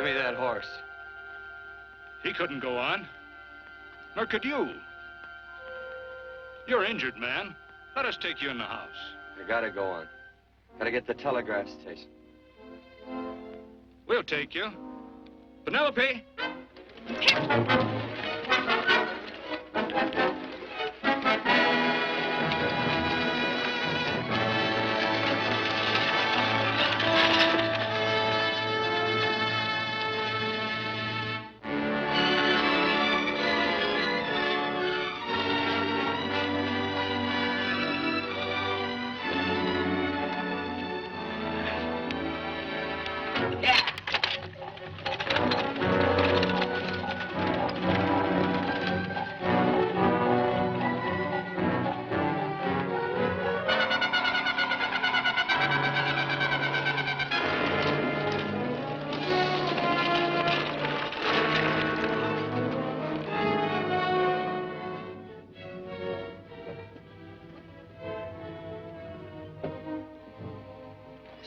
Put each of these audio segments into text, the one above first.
Give me that horse. He couldn't go on. Nor could you. You're injured, man. Let us take you in the house. I gotta go on. Gotta get the telegraph station. We'll take you. Penelope!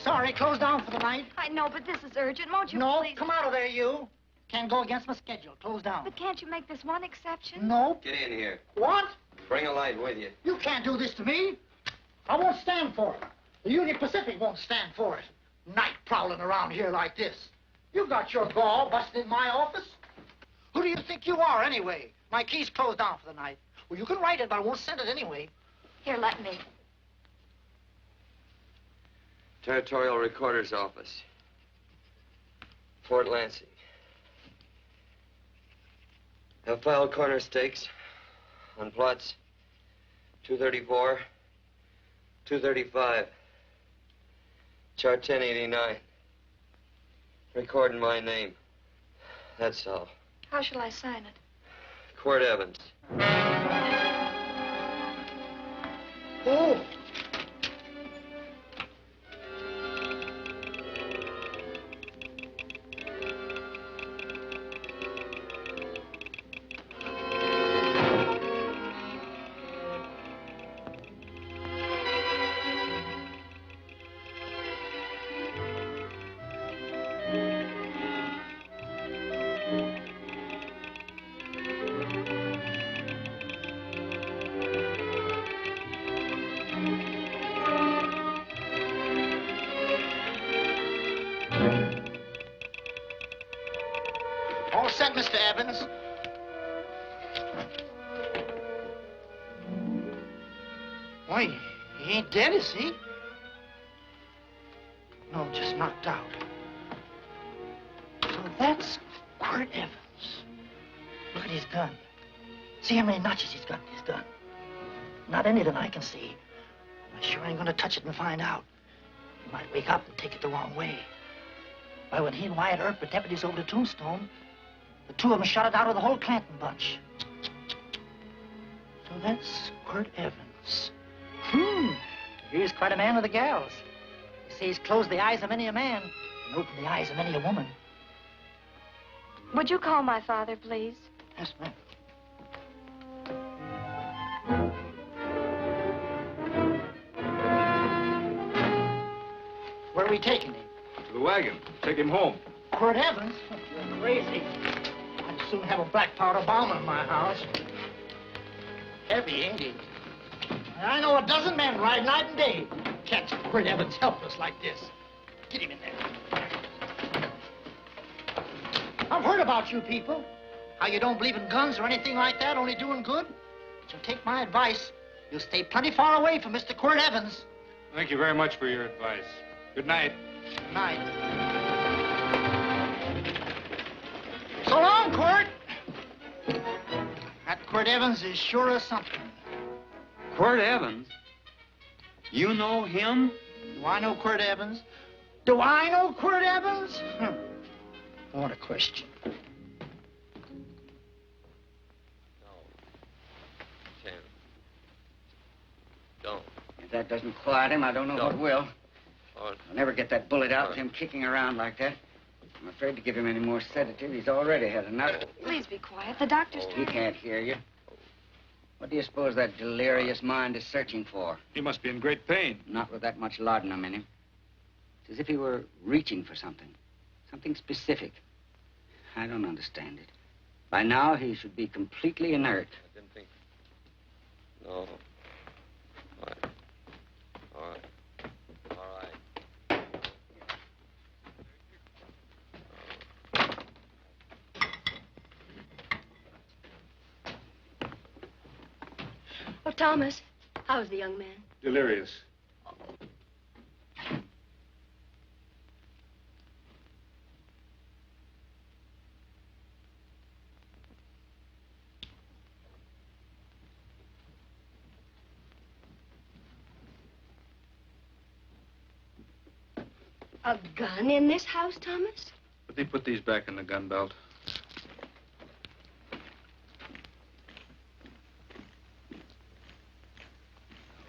Sorry, closed down for the night. I know, but this is urgent. Won't you No, please? come out of there, you. Can't go against my schedule. Closed down. But can't you make this one exception? No. Get in here. What? Bring a light with you. You can't do this to me. I won't stand for it. The Union Pacific won't stand for it. Night prowling around here like this. You got your gall busting in my office. Who do you think you are, anyway? My key's closed down for the night. Well, you can write it, but I won't send it anyway. Here, let me. Territorial Recorder's Office. Fort Lansing. Have filed corner stakes on plots 234, 235, chart 1089. Recording my name. That's all. How shall I sign it? Quirt Evans. Oh. All set, Mr. Evans. Why, he ain't dead, is he? No, just knocked out. So that's Quirt Evans. Look at his gun. See how many notches he's got in his gun. Not any that I can see. I sure ain't gonna touch it and find out. He might wake up and take it the wrong way. Why, when he and Wyatt Earp were deputies over to Tombstone, the two of them shot it out of the whole Clanton bunch. So that's Quirt Evans. He's quite a man with the gals. You see, he's closed the eyes of many a man and opened the eyes of many a woman. Would you call my father, please? Yes, ma'am. Where are we taking him? To the wagon. Take him home. Quirt Evans? You're crazy. I'd soon have a black powder bomb in my house. Heavy, ain't he? I know a dozen men ride night and day. Catch Quirt Evans helpless like this. Get him in there. I've heard about you people. How you don't believe in guns or anything like that, only doing good. But you'll take my advice. You'll stay plenty far away from Mr. Quirt Evans. Thank you very much for your advice. Good night. Good night. So long, Quirt. That Quirt Evans is sure of something. Quirt Evans? You know him? Do I know Quirt Evans? Do I know Quirt Evans? What a question. No. 10. Don't. If that doesn't quiet him, I don't know what will. Oh, I'll never get that bullet out with him kicking around like that. I'm afraid to give him any more sedative. He's already had enough. Please be quiet. The doctor's He can't hear you. What do you suppose that delirious mind is searching for? He must be in great pain. Not with that much laudanum in him. It's as if he were reaching for something. Something specific. I don't understand it. By now, he should be completely inert. I didn't think. No. All right. All right. All right. Oh, Thomas, how's the young man? Delirious. A gun in this house, Thomas? But they put these back in the gun belt.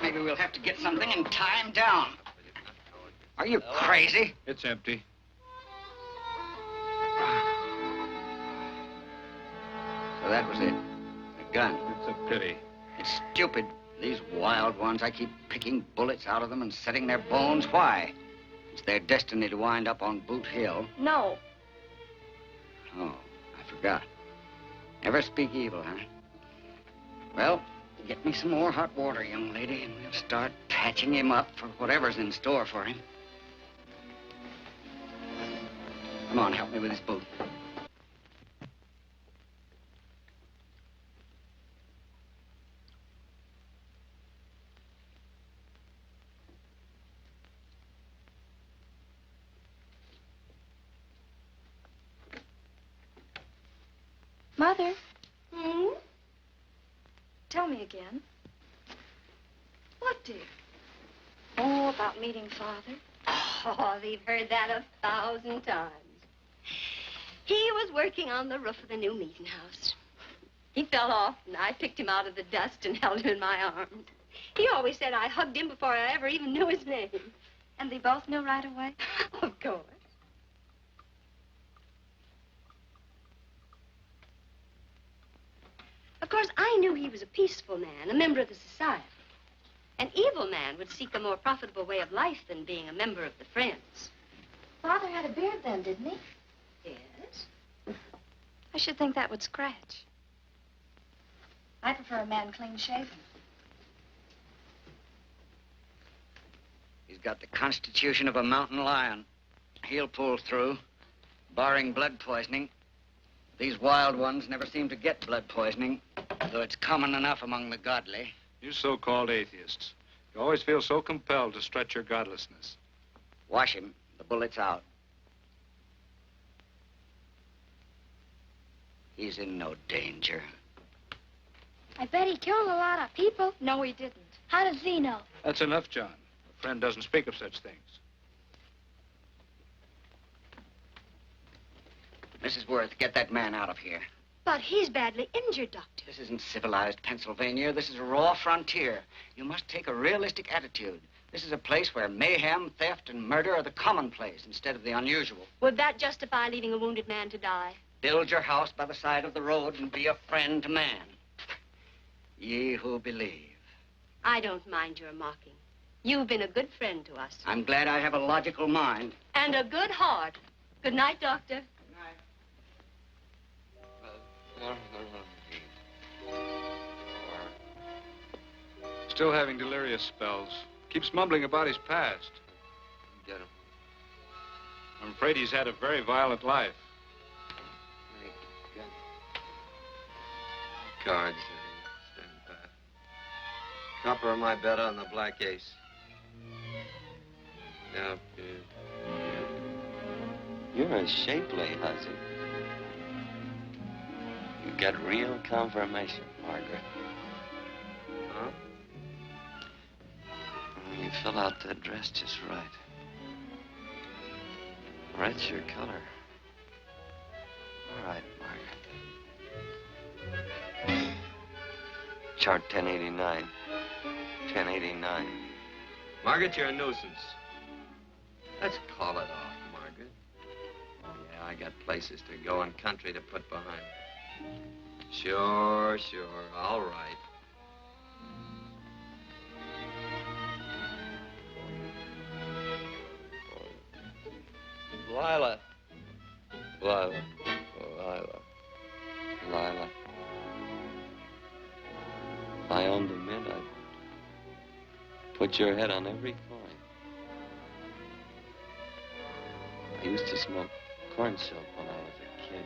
Maybe we'll have to get something and tie him down. Are you crazy? It's empty. So that was it. A gun. It's a pity. It's stupid. These wild ones, I keep picking bullets out of them and setting their bones. Why? It's their destiny to wind up on Boot Hill. No. Oh, I forgot. Never speak evil, huh? Well, get me some more hot water, young lady, and we'll start patching him up for whatever's in store for him. Come on, help me with his boot. Mother? Hmm? Tell me again. What, dear? Oh, about meeting Father. Oh, they've heard that 1,000 times. He was working on the roof of the new meeting house. He fell off, and I picked him out of the dust and held him in my arms. He always said I hugged him before I ever even knew his name. And they both knew right away? Of course. Of course, I knew he was a peaceful man, a member of the society. An evil man would seek a more profitable way of life than being a member of the Friends. Father had a beard then, didn't he? Yes? I should think that would scratch. I prefer a man clean-shaven. He's got the constitution of a mountain lion. He'll pull through, barring blood poisoning. These wild ones never seem to get blood poisoning, though it's common enough among the godly. You so-called atheists. You always feel so compelled to stretch your godlessness. Wash him. The bullet's out. He's in no danger. I bet he killed a lot of people. No, he didn't. How does he know? That's enough, John. A friend doesn't speak of such things. Mrs. Worth, get that man out of here. But he's badly injured, Doctor. This isn't civilized Pennsylvania. This is a raw frontier. You must take a realistic attitude. This is a place where mayhem, theft, and murder are the commonplace instead of the unusual. Would that justify leaving a wounded man to die? Build your house by the side of the road and be a friend to man. Ye who believe. I don't mind your mocking. You've been a good friend to us. I'm glad I have a logical mind. And a good heart. Good night, Doctor. Still having delirious spells. Keeps mumbling about his past. Get him. I'm afraid he's had a very violent life. Cards. Stand pat. Copper on my bet on the black ace. Now, you're a shapely hussy. You got real confirmation, Margaret. Huh? You fill out that dress just right. Red's your color. All right, Margaret. Chart 1089. 1089. Margaret, you're a nuisance. Let's call it off, Margaret. Yeah, I got places to go and country to put behind. Sure. All right. Lila. Oh, Put your head on every coin. I used to smoke corn silk when I was a kid.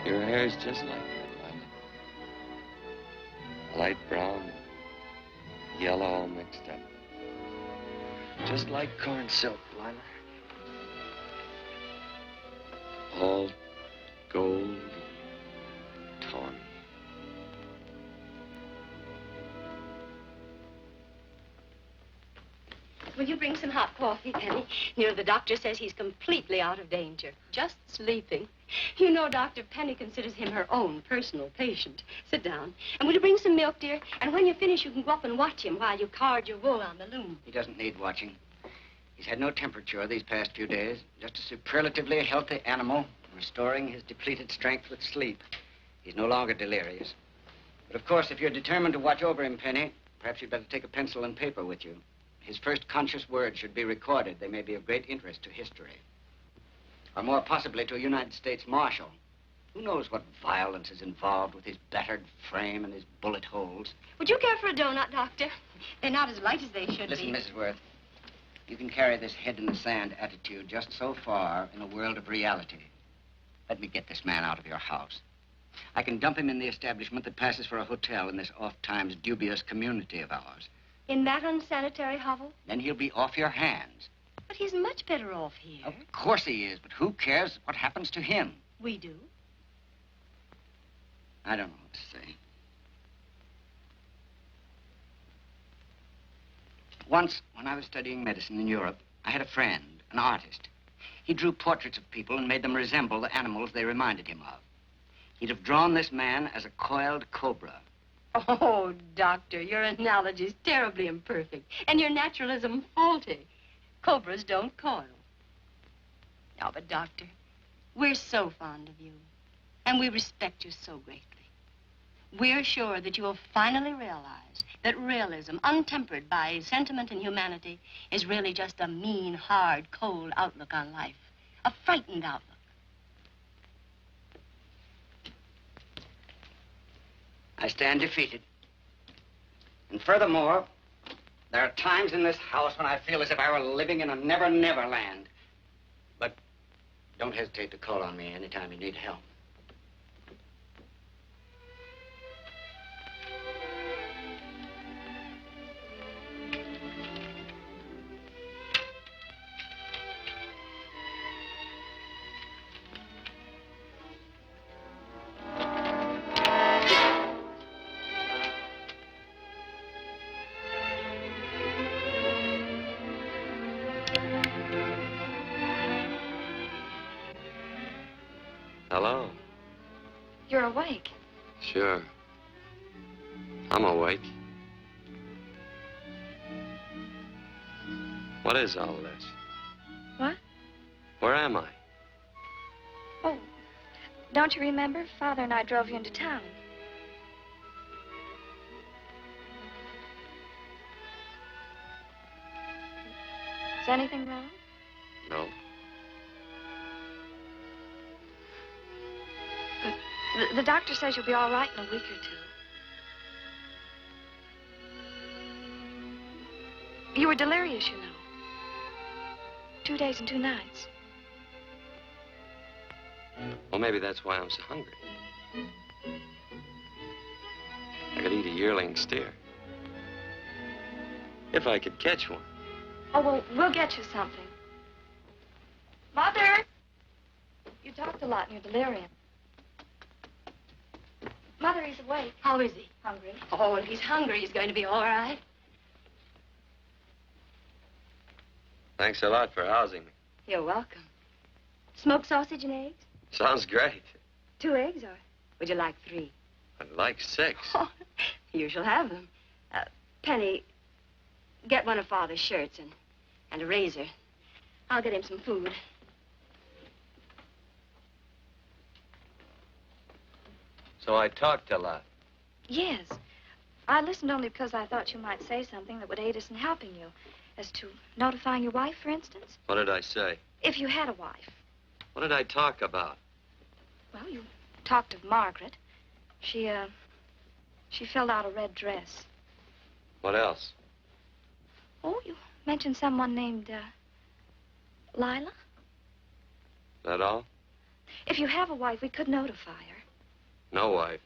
Your hair's just like that, Lila. Light brown, yellow all mixed up. Just like corn silk, Lila. All gold, tawny. Will you bring some hot coffee, Penny? You know, the doctor says he's completely out of danger. Just sleeping. You know, Doctor, Penny considers him her own personal patient. Sit down. And will you bring some milk, dear? And when you finish, you can go up and watch him while you card your wool on the loom. He doesn't need watching. He's had no temperature these past few days. Just a superlatively healthy animal, restoring his depleted strength with sleep. He's no longer delirious. But, of course, if you're determined to watch over him, Penny, perhaps you'd better take a pencil and paper with you. His first conscious words should be recorded. They may be of great interest to history. Or more possibly to a United States Marshal. Who knows what violence is involved with his battered frame and his bullet holes. Would you care for a donut, Doctor? They're not as light as they should Listen, be. Mrs. Worth. You can carry this head in the sand attitude just so far in a world of reality. Let me get this man out of your house. I can dump him in the establishment that passes for a hotel in this oft-times dubious community of ours. In that unsanitary hovel? Then he'll be off your hands. But he's much better off here. Of course he is, but who cares what happens to him? We do. I don't know what to say. Once, when I was studying medicine in Europe, I had a friend, an artist. He drew portraits of people and made them resemble the animals they reminded him of. He'd have drawn this man as a coiled cobra. Oh, Doctor, your analogy's terribly imperfect, and your naturalism faulty. Cobras don't coil. No, but, Doctor, we're so fond of you, and we respect you so greatly. We're sure that you will finally realize that realism, untempered by sentiment and humanity, is really just a mean, hard, cold outlook on life. A frightened outlook. I stand defeated. And furthermore, there are times in this house when I feel as if I were living in a never-never land. But don't hesitate to call on me anytime you need help. Hello. You're awake. Sure. I'm awake. What is all this? What? Where am I? Oh, don't you remember? Father and I drove you into town. Is anything wrong? No. The doctor says you'll be all right in a week or two. You were delirious, you know. 2 days and 2 nights. Well, maybe that's why I'm so hungry. I could eat a yearling steer. If I could catch one. Oh, well, we'll get you something. Mother! You talked a lot in your delirium. Mother, he's awake. How is he? Hungry. Oh, if he's hungry, he's going to be all right. Thanks a lot for housing me. You're welcome. Smoked sausage and eggs? Sounds great. 2 eggs, or would you like 3? I'd like 6. Oh, you shall have them. Penny, get one of Father's shirts and a razor. I'll get him some food. So I talked a lot. Yes. I listened only because I thought you might say something that would aid us in helping you. As to notifying your wife, for instance. What did I say? If you had a wife. What did I talk about? Well, you talked of Margaret. She filled out a red dress. What else? Oh, you mentioned someone named, Lila? That all? If you have a wife, we could notify her. No wife.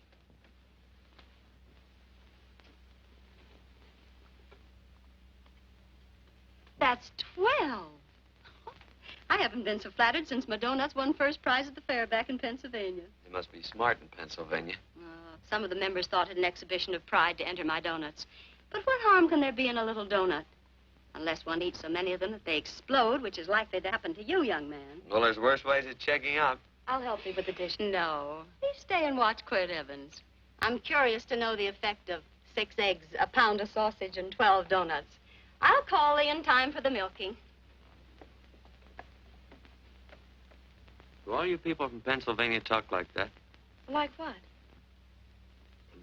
That's 12. I haven't been so flattered since my donuts won first prize at the fair back in Pennsylvania. You must be smart in Pennsylvania. Some of the members thought it an exhibition of pride to enter my donuts. But what harm can there be in a little donut? Unless one eats so many of them that they explode, which is likely to happen to you, young man. Well, there's worse ways of checking out. I'll help you with the dish. No. You stay and watch Quirt Evans. I'm curious to know the effect of 6 eggs, a pound of sausage, and 12 donuts. I'll call you in time for the milking. Do all you people from Pennsylvania talk like that? Like what?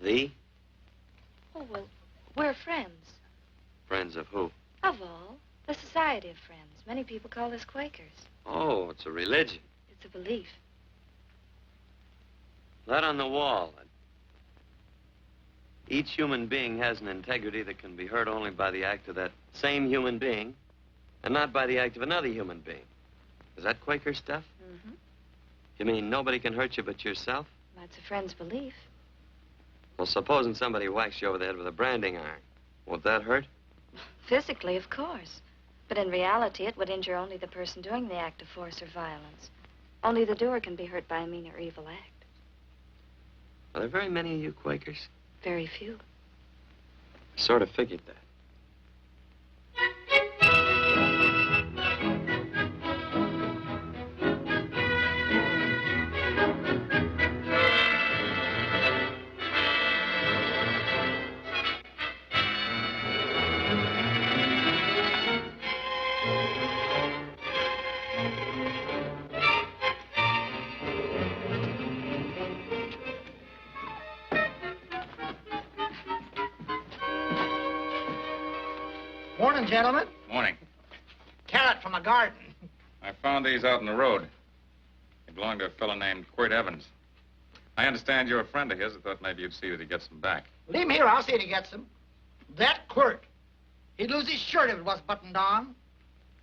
Thee? Oh, well, we're friends. Friends of who? Of all. The Society of Friends. Many people call us Quakers. Oh, it's a religion. It's a belief. That on the wall. Each human being has an integrity that can be hurt only by the act of that same human being, and not by the act of another human being. Is that Quaker stuff? Mm-hmm. You mean nobody can hurt you but yourself? That's a friend's belief. Well, supposing somebody whacks you over the head with a branding iron. Won't that hurt? Physically, of course. But in reality, it would injure only the person doing the act of force or violence. Only the doer can be hurt by a mean or evil act. Are there very many of you Quakers? Very few. I sort of figured that. Morning, gentlemen. Morning. Carrot from a garden. I found these out in the road. They belong to a fellow named Quirt Evans. I understand you're a friend of his. I thought maybe you'd see that he gets them back. Leave him here. I'll see that he gets them. That Quirt. He'd lose his shirt if it was buttoned on.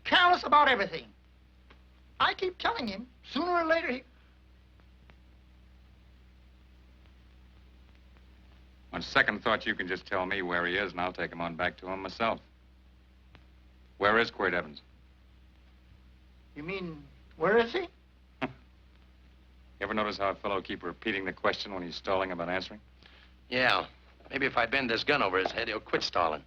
Careless about everything. I keep telling him, sooner or later he... On second thought, you can just tell me where he is, and I'll take him on back to him myself. Where is Quirt Evans? You mean, where is he? You ever notice how a fellow keep repeating the question when he's stalling about answering? Yeah. Maybe if I bend this gun over his head, he'll quit stalling.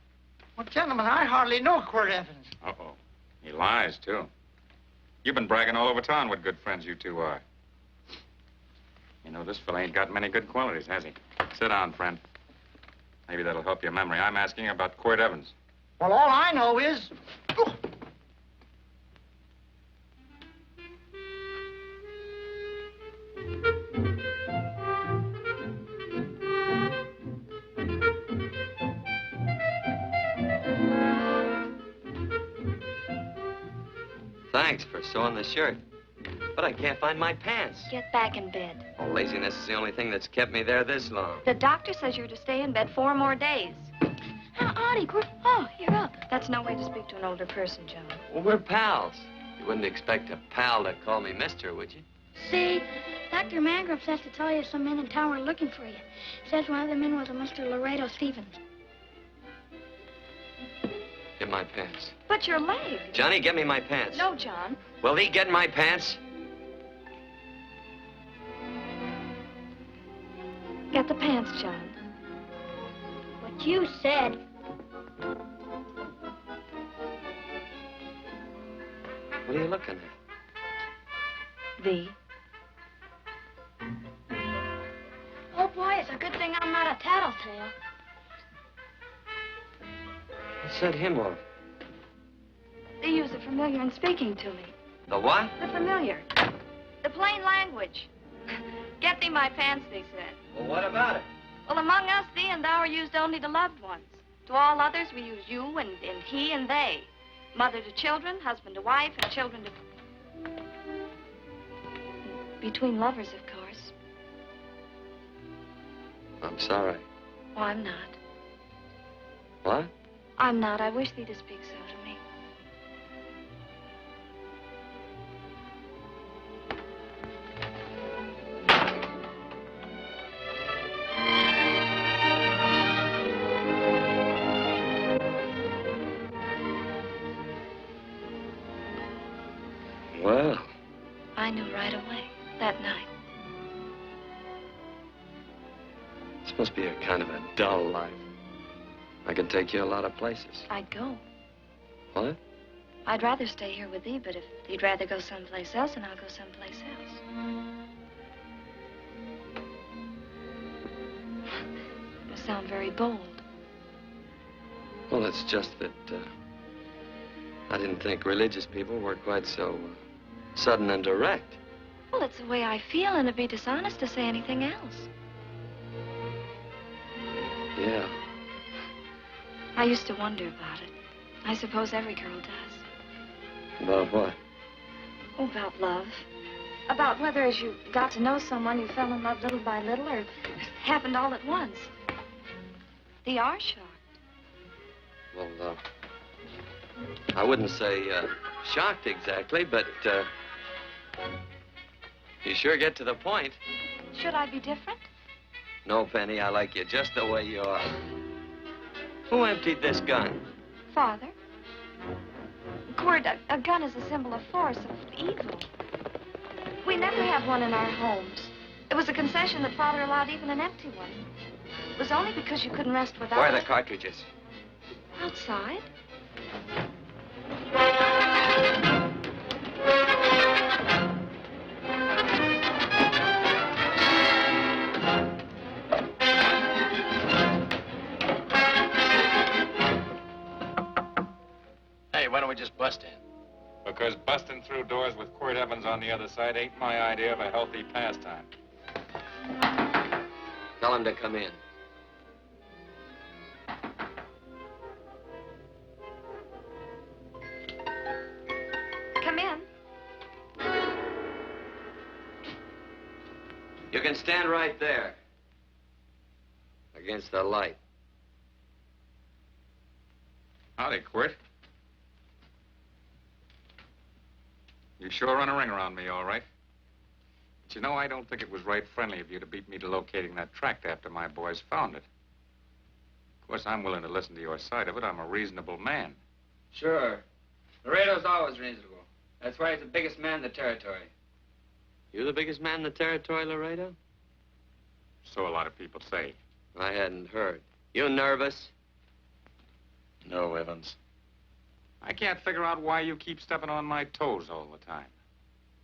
Well, gentlemen, I hardly know Quirt Evans. Uh-oh. He lies, too. You've been bragging all over town what good friends you two are. You know, this fella ain't got many good qualities, has he? Sit down, friend. Maybe that'll help your memory. I'm asking about Quirt Evans. Well, all I know is... Oh. Thanks for sewing the shirt. But I can't find my pants. Get back in bed. Oh, laziness is the only thing that's kept me there this long. The doctor says you're to stay in bed 4 more days. Howdy, Quirt. Oh, you're up. That's no way to speak to an older person, Joan. Well, we're pals. You wouldn't expect a pal to call me mister, would you? See, Dr. Mangram says to tell you some men in town are looking for you. Says one of the men was a Mr. Laredo Stevens. Get my pants. But your leg. Johnny, get me my pants. No, John. Will he get my pants? Get the pants, John. What you said. What are you looking at? Thee. Oh, boy, it's a good thing I'm not a tattletale. What set him off? Thee used the familiar in speaking to me. The what? The familiar. The plain language. Get thee my pants, they said. Well, what about it? Well, among us, thee and thou are used only to loved ones. To all others, we use you and he and they. Mother to children, husband to wife, and children to... Between lovers, of course. I'm sorry. Oh, I'm not. What? I'm not. I wish thee to speak so to me. Well. I knew right away, that night. This must be a kind of a dull life. I could take you a lot of places. I'd go. What? I'd rather stay here with thee, but if you'd rather go someplace else, then I'll go someplace else. You sound very bold. Well, it's just that I didn't think religious people were quite so sudden and direct. Well, it's the way I feel, and it'd be dishonest to say anything else. Yeah. I used to wonder about it. I suppose every girl does. About what? Oh, about love. About whether as you got to know someone, you fell in love little by little, or it happened all at once. They are shocked. Well, I wouldn't say shocked exactly, but you sure get to the point. Should I be different? No, Penny, I like you just the way you are. Who emptied this gun? Father. Quirt, a gun is a symbol of force, of evil. We never had one in our homes. It was a concession that Father allowed even an empty one. It was only because you couldn't rest without Where are the it. cartridges? Outside. Hey, why don't we just bust in? Because busting through doors with Quirt Evans on the other side ain't my idea of a healthy pastime. Tell him to come in. Come in. You can stand right there. Against the light. Howdy, Quirt. You sure run a ring around me, all right. But you know, I don't think it was right friendly of you to beat me to locating that tract after my boys found it. Of course, I'm willing to listen to your side of it. I'm a reasonable man. Sure. Laredo's always reasonable. That's why he's the biggest man in the territory. You the biggest man in the territory, Laredo? So a lot of people say. I hadn't heard. You nervous? No, Evans. I can't figure out why you keep stepping on my toes all the time.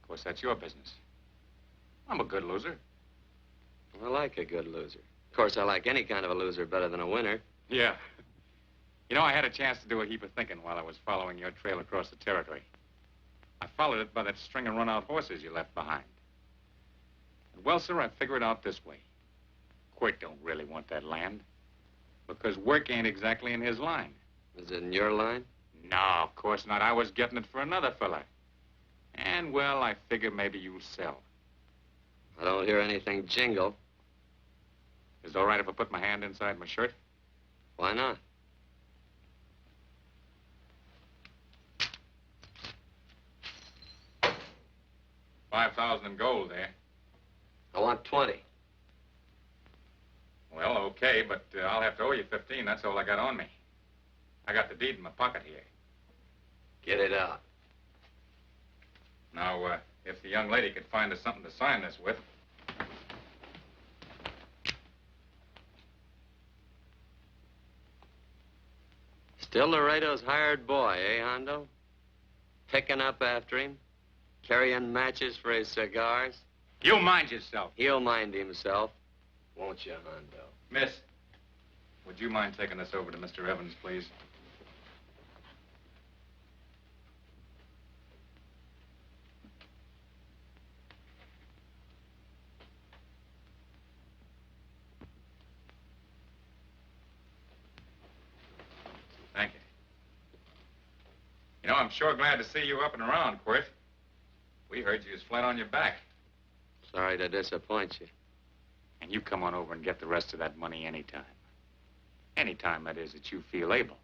Of course, that's your business. I'm a good loser. I like a good loser. Of course, I like any kind of a loser better than a winner. Yeah. You know, I had a chance to do a heap of thinking while I was following your trail across the territory. I followed it by that string of run-out horses you left behind. And, well, sir, I figure it out this way. Quirt don't really want that land. Because work ain't exactly in his line. Is it in your line? No, of course not. I was getting it for another fella. And, well, I figure maybe you'll sell. I don't hear anything jingle. Is it all right if I put my hand inside my shirt? Why not? $5,000 in gold there. I want 20. Well, okay, but I'll have to owe you 15. That's all I got on me. I got the deed in my pocket here. Get it out. Now, if the young lady could find us something to sign this with. Still Laredo's hired boy, eh, Hondo? Picking up after him? Carrying matches for his cigars? You mind yourself. He'll mind himself. Won't you, Hondo? Miss, would you mind taking this over to Mr. Evans, please? Thank you. You know, I'm sure glad to see you up and around, Quirt. We heard you was flat on your back. Sorry to disappoint you. And you come on over and get the rest of that money anytime. Anytime, that is, that you feel able.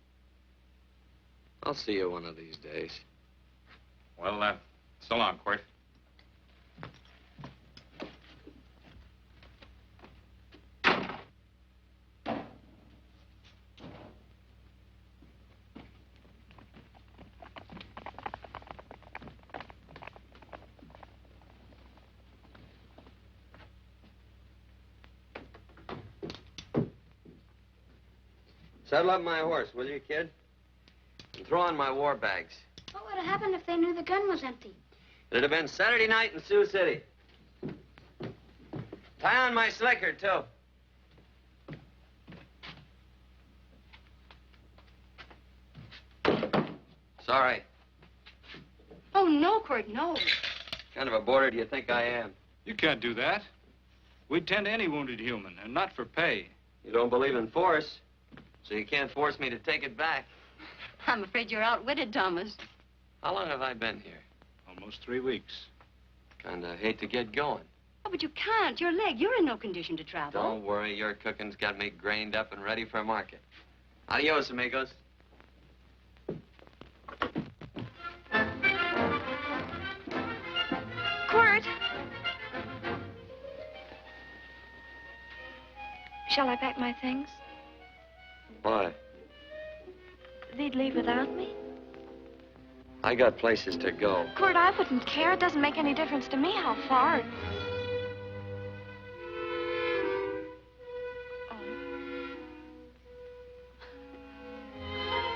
I'll see you one of these days. Well, so long, Quirt. Saddle up my horse, will you, kid? And throw on my war bags. What would have happened if they knew the gun was empty? It'd have been Saturday night in Sioux City. Tie on my slicker, too. Sorry. Oh, no, Quirt, no. What kind of a boarder do you think I am? You can't do that. We'd tend to any wounded human, and not for pay. You don't believe in force, so you can't force me to take it back. I'm afraid you're outwitted, Thomas. How long have I been here? Almost 3 weeks. Kinda hate to get going. Oh, but you can't. Your leg, you're in no condition to travel. Don't worry, your cooking's got me grained up and ready for market. Adios, amigos. Quirt! Shall I pack my things? Why? They'd leave without me? I got places to go. Quirt, I wouldn't care. It doesn't make any difference to me how far. Oh.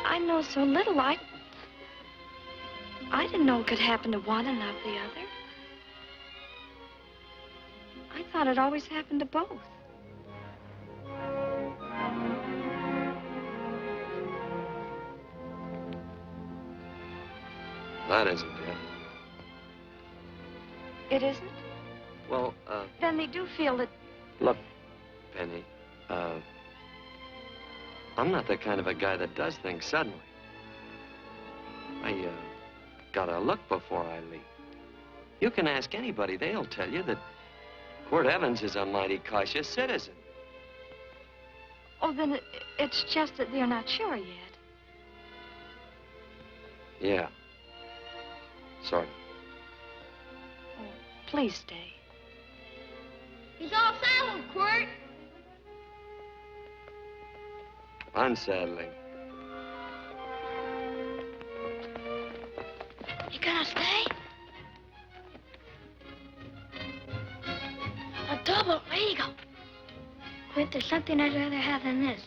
I know so little. I didn't know it could happen to one and not the other. I thought it always happened to both. That isn't it. It isn't? Well, Then they do feel that... look, Penny, I'm not the kind of a guy that does things suddenly. I, gotta look before I leave. You can ask anybody, they'll tell you that Quirt Evans is a mighty cautious citizen. Oh, then it's just that they're not sure yet. Yeah. Sort of. Oh, please stay. He's all saddled, Quirt. Unsaddling. You gonna stay? A double eagle. Quirt, there's something I'd rather have than this.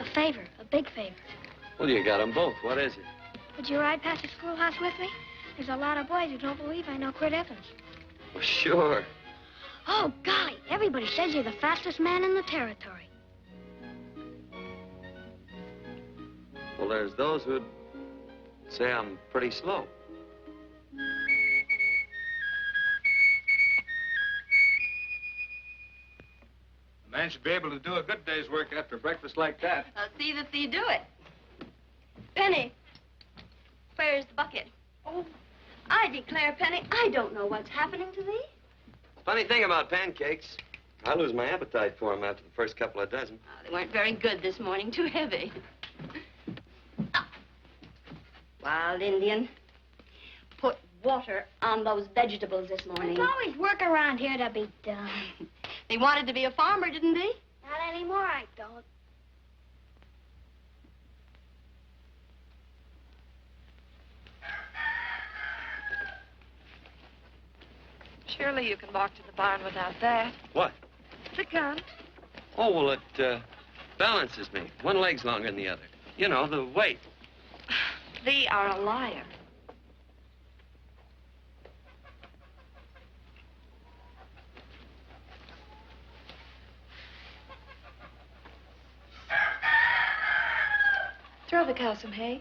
A favor, a big favor. Well, you got them both. What is it? Would you ride past the schoolhouse with me? There's a lot of boys who don't believe I know Quirt Evans. Well, sure. Oh, golly, everybody says you're the fastest man in the territory. Well, there's those who'd say I'm pretty slow. A man should be able to do a good day's work after breakfast like that. I'll see that you do it. Penny, where's the bucket? Oh, I declare, Penny, I don't know what's happening to thee. Funny thing about pancakes, I lose my appetite for them after the first couple of dozen. Oh, they weren't very good this morning, too heavy. Ah. Wild Indian, put water on those vegetables this morning. There's always work around here to be done. They wanted to be a farmer, didn't they? Not anymore, I don't. Surely you can walk to the barn without that. What? The gun. Oh, well, it balances me. One leg's longer than the other. You know, the weight. Thee are a liar. Throw the cow some hay.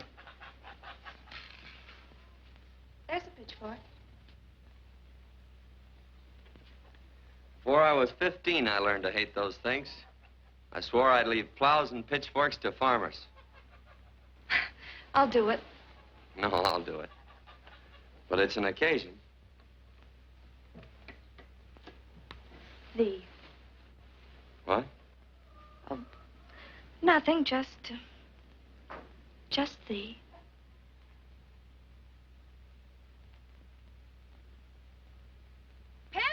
There's a pitchfork. Before I was 15, I learned to hate those things. I swore I'd leave plows and pitchforks to farmers. I'll do it. No, I'll do it. But it's an occasion. Thee. What? Nothing, just thee. Penny!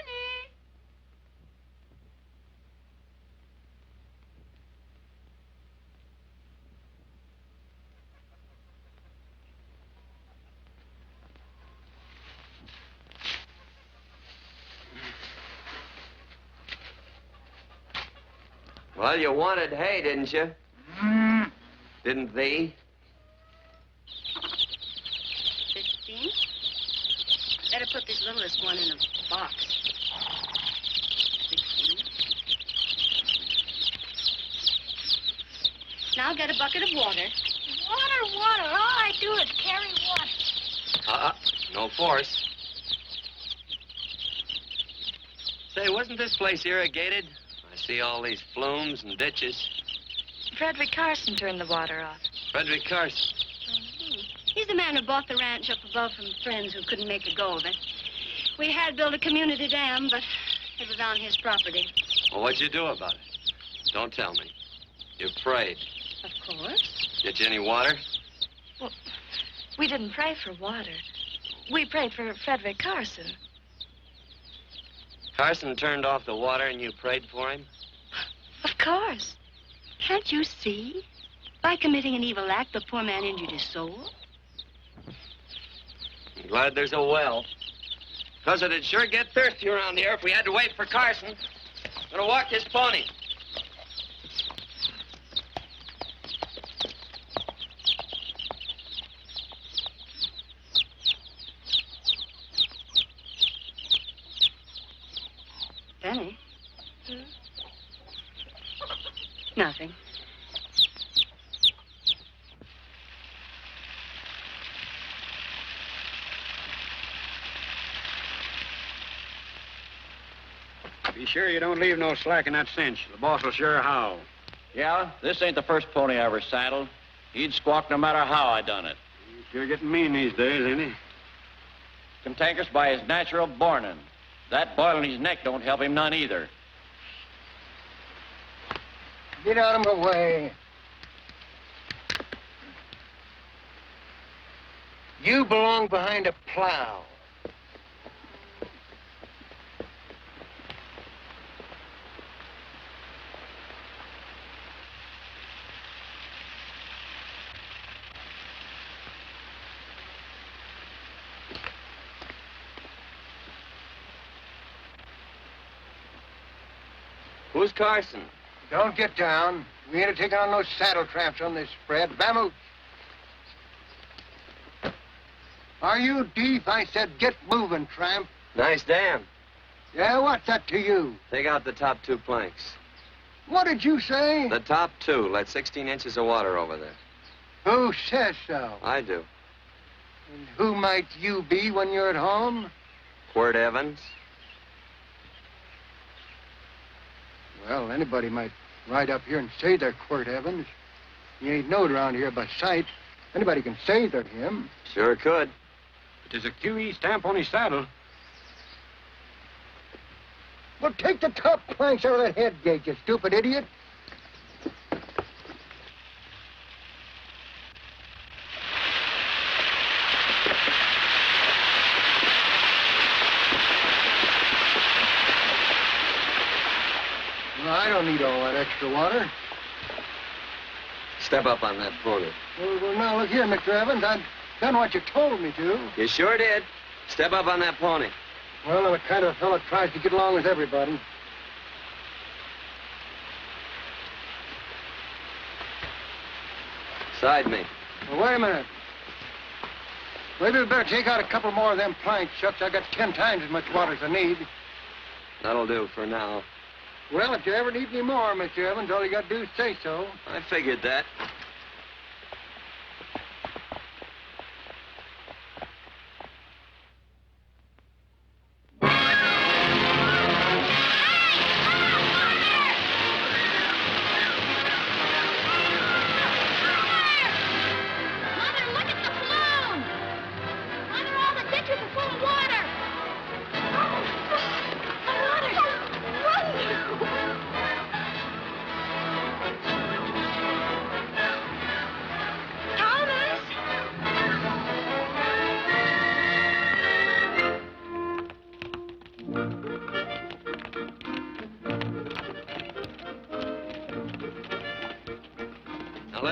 Well, you wanted hay, didn't you? Didn't thee? 15. Better put this littlest one in a box. 16. Now get a bucket of water. Water. All I do is carry water. No force. Say, wasn't this place irrigated? I see all these flumes and ditches. Frederick Carson turned the water off. Frederick Carson. He's the man who bought the ranch up above from friends who couldn't make a go of it. We had built a community dam, but it was on his property. Well, what'd you do about it? Don't tell me. You prayed. Of course. Get you any water? Well, we didn't pray for water. We prayed for Frederick Carson. Carson turned off the water and you prayed for him? Of course. Can't you see? By committing an evil act, the poor man injured his soul. I'm glad there's a well. Because it'd sure get thirsty around here if we had to wait for Carson. Gonna walk his pony. Penny? Nothing. Be sure you don't leave no slack in that cinch. The boss will sure howl. Yeah, this ain't the first pony I ever saddled. He'd squawk no matter how I done it. He's sure getting mean these days, ain't he? Cantankerous by his natural bornin'. That boil in his neck don't help him none either. Get out of my way. You belong behind a plow. Who's Carson? Don't get down. We ain't taking on no saddle tramps on this spread. Vamoose. Are you deep? I said get moving, tramp. Nice dam. Yeah, what's that to you? Take out the top 2 planks. What did you say? The top 2. Let 16 inches of water over there. Who says so? I do. And who might you be when you're at home? Quirt Evans. Well, anybody might ride up here and say they're Quirt Evans. He ain't knowed around here by sight. Anybody can say they're him. Sure could. But there's a QE stamp on his saddle. Well, take the top planks out of that head gate, you stupid idiot. Well, I don't need all that extra water. Step up on that pony. Well, now, look here, Mr. Evans. I've done what you told me to. You sure did. Step up on that pony. Well, I'm the kind of fellow that tries to get along with everybody. Side me. Well, wait a minute. Maybe we better take out a couple more of them planks, Shucks. I got 10 times as much water as I need. That'll do for now. Well, if you ever need any more, Mr. Evans, all you got to do is say so. I figured that.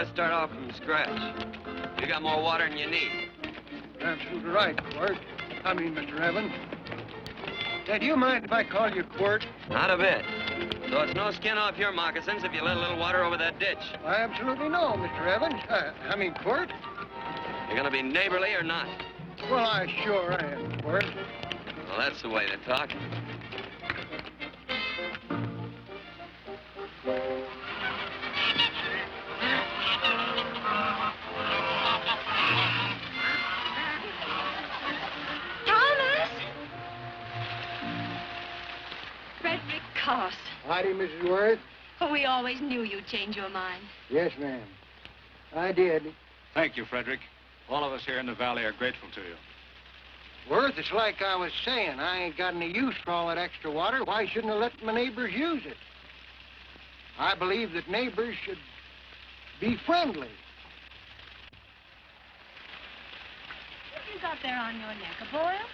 let's start off from scratch. You got more water than you need. You're absolutely right, Quirt. Mr. Evans. Say, do you mind if I call you Quirt? Not a bit. So it's no skin off your moccasins if you let a little water over that ditch. I absolutely know, Mr. Evans. Quirt. You're gonna be neighborly or not? Well, I sure am, Quirt. Well, that's the way to talk. Frederick Carson. Howdy, Mrs. Worth. Oh, we always knew you'd change your mind. Yes, ma'am. I did. Thank you, Frederick. All of us here in the valley are grateful to you. Worth, it's like I was saying. I ain't got any use for all that extra water. Why shouldn't I let my neighbors use it? I believe that neighbors should be friendly. What have you got there on your neck, a boil?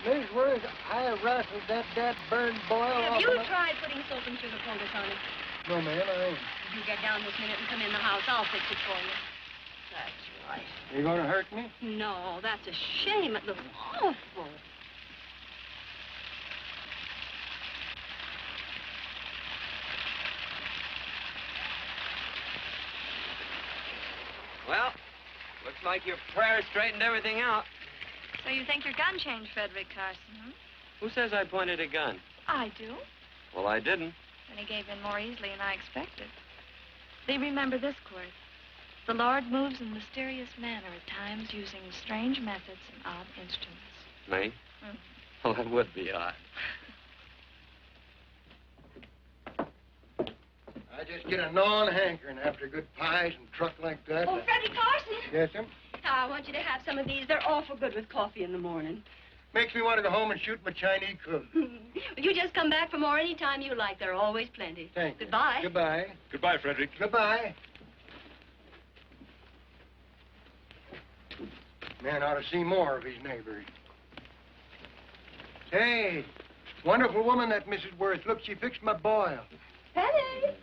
Miss Worth, I rustled that burned boil Have off you of my... tried putting soap and sugar poultice on it? No, ma'am, I ain't. You get down this minute and come in the house. I'll fix it for you. That's right. You gonna hurt me? No, that's a shame. It looks awful. Well, looks like your prayer straightened everything out. So you think your gun changed, Frederick Carson, hmm? Who says I pointed a gun? I do. Well, I didn't. And he gave in more easily than I expected. They remember this, Quirt. The Lord moves in mysterious manner at times using strange methods and odd instruments. Me? Mm. Well, that would be odd. I just get a gnawing hankering after good pies and truck like that. Oh, Freddie Carson. Yes, ma'am? I want you to have some of these. They're awful good with coffee in the morning. Makes me want to go home and shoot my Chinese cook. You just come back for more any time you like. There are always plenty. Thank you. Goodbye. Goodbye. Goodbye, Frederick. Goodbye. Man ought to see more of his neighbors. Hey, wonderful woman, that Mrs. Worth. Look, she fixed my boil. Penny!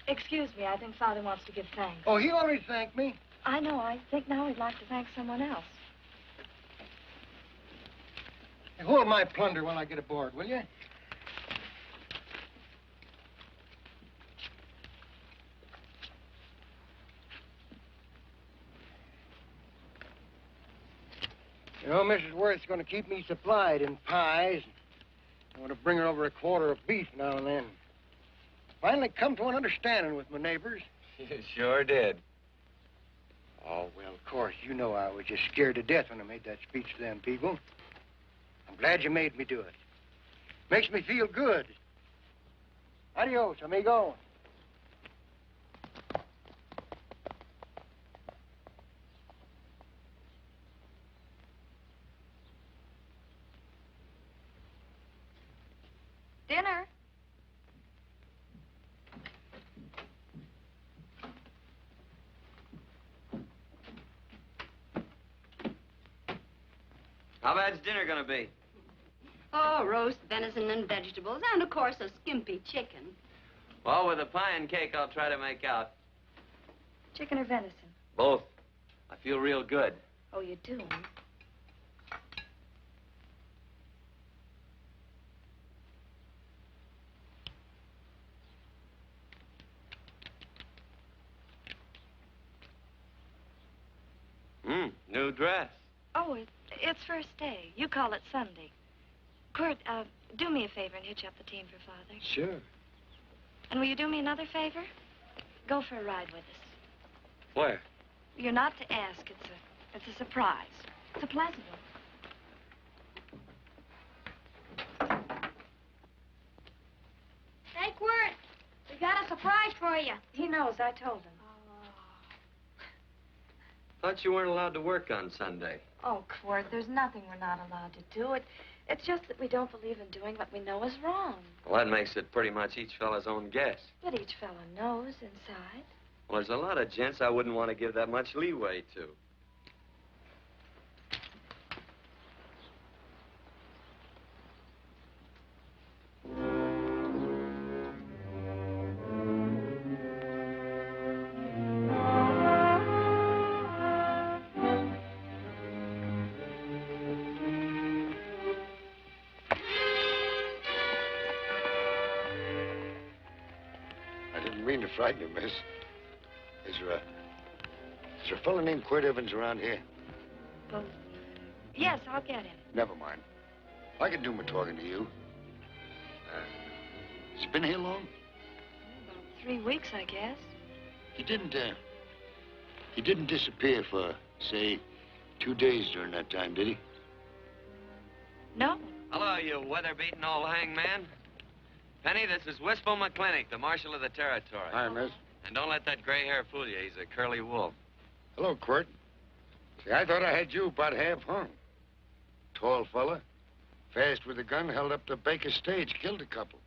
Excuse me, I think Father wants to give thanks. Oh, he already thanked me. I know. I think now he'd like to thank someone else. Hey, hold my plunder while I get aboard, will you? You know, Mrs. Worth's going to keep me supplied in pies. I want to bring her over a quarter of beef now and then. Finally come to an understanding with my neighbors. You sure did. Oh, well, of course, you know I was just scared to death when I made that speech to them people. I'm glad you made me do it. Makes me feel good. Adios, amigo. Dinner. How bad's dinner gonna be? Oh, roast venison and vegetables, and, of course, a skimpy chicken. Well, with a pie and cake, I'll try to make out. Chicken or venison? Both. I feel real good. Oh, you do? New dress. Oh, it's first day. You call it Sunday. Quirt, do me a favor and hitch up the team for Father. Sure. And will you do me another favor? Go for a ride with us. Where? You're not to ask. It's a surprise. It's a pleasant one. Hey, Quirt, we got a surprise for you. He knows. I told him. Thought you weren't allowed to work on Sunday. Oh, Quirt, there's nothing we're not allowed to do. It's just that we don't believe in doing what we know is wrong. Well, that makes it pretty much each fella's own guess. But each fellow knows inside. Well, there's a lot of gents I wouldn't want to give that much leeway to. frighten you, miss. Is there a fellow named Quirt Evans around here? Well, yes, I'll get him. Never mind. I can do my talking to you. Has he been here long? About 3 weeks, I guess. He didn't disappear for, say, 2 days during that time, did he? No. Hello, you weather-beaten old hangman. Penny, this is Wistful McClintock, the Marshal of the territory. Hi, miss. And don't let that gray hair fool you. He's a curly wolf. Hello, Quirt. See, I thought I had you about half hung. Tall fella, fast with a gun, held up the Baker stage, killed a couple.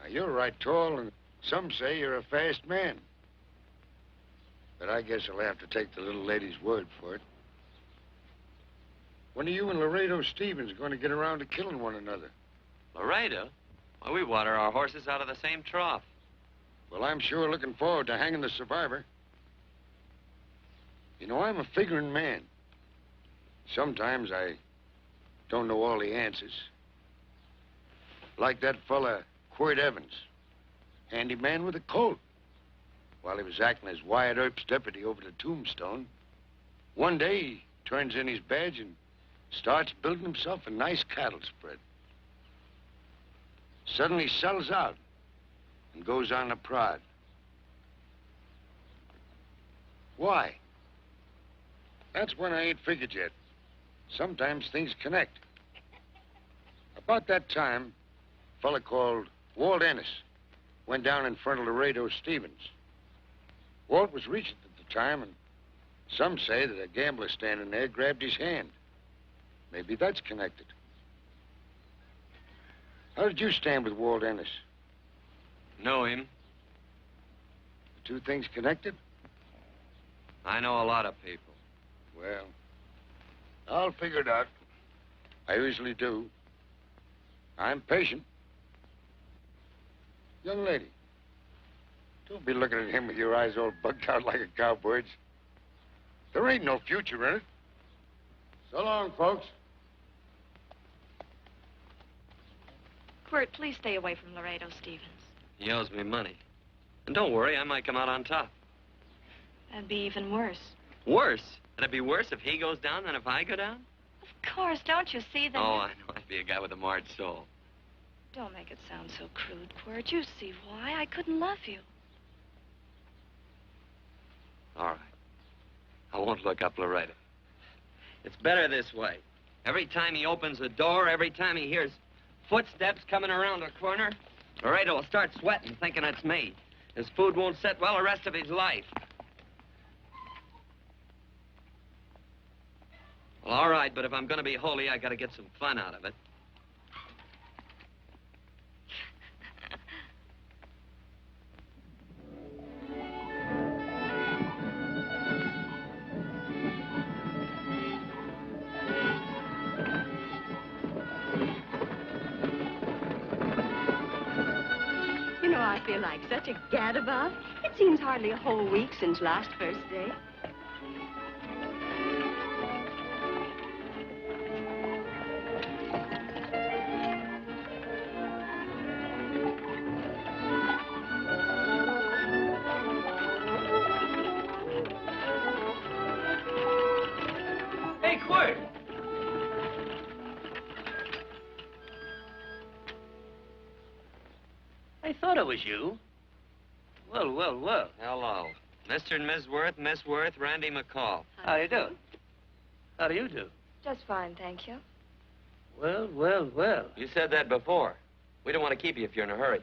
Now, you're right tall, and some say you're a fast man. But I guess I'll have to take the little lady's word for it. When are you and Laredo Stevens going to get around to killing one another? Laredo? Well, we water our horses out of the same trough. Well, I'm sure looking forward to hanging the survivor. You know, I'm a figuring man. Sometimes I don't know all the answers. Like that fella, Quirt Evans. Handy man with a colt. While he was acting as Wyatt Earp's deputy over the Tombstone, one day he turns in his badge and starts building himself a nice cattle spread. Suddenly sells out and goes on the prod. Why? That's when I ain't figured yet. Sometimes things connect. About that time, a fella called Walt Ennis went down in front of Laredo Stevens. Walt was regent at the time, and some say that a gambler standing there grabbed his hand. Maybe that's connected. How did you stand with Walt Ennis? Know him. The two things connected? I know a lot of people. Well, I'll figure it out. I usually do. I'm patient. Young lady, don't be looking at him with your eyes all bugged out like a cowbird's. There ain't no future in it. So long, folks. Quirt, please stay away from Laredo Stevens. He owes me money. And don't worry, I might come out on top. That'd be even worse. Worse? It'd be worse if he goes down than if I go down? Of course, don't you see that? Oh, I know. I'd be a guy with a marred soul. Don't make it sound so crude, Quirt. You see why I couldn't love you. All right. I won't look up Laredo. It's better this way. Every time he opens the door, every time he hears footsteps coming around the corner, Laredo will start sweating, thinking it's me. His food won't sit well the rest of his life. Well, all right, but if I'm going to be holy, I got to get some fun out of it. You know, I feel like such a gadabout. It seems hardly a whole week since last first day. Hey, Quirt! I thought it was you. Well, well, well. Hello. Mr. and Miss Worth, Randy McCall. How do you do? How do you do? Just fine, thank you. Well, well, well. You said that before. We don't want to keep you if you're in a hurry.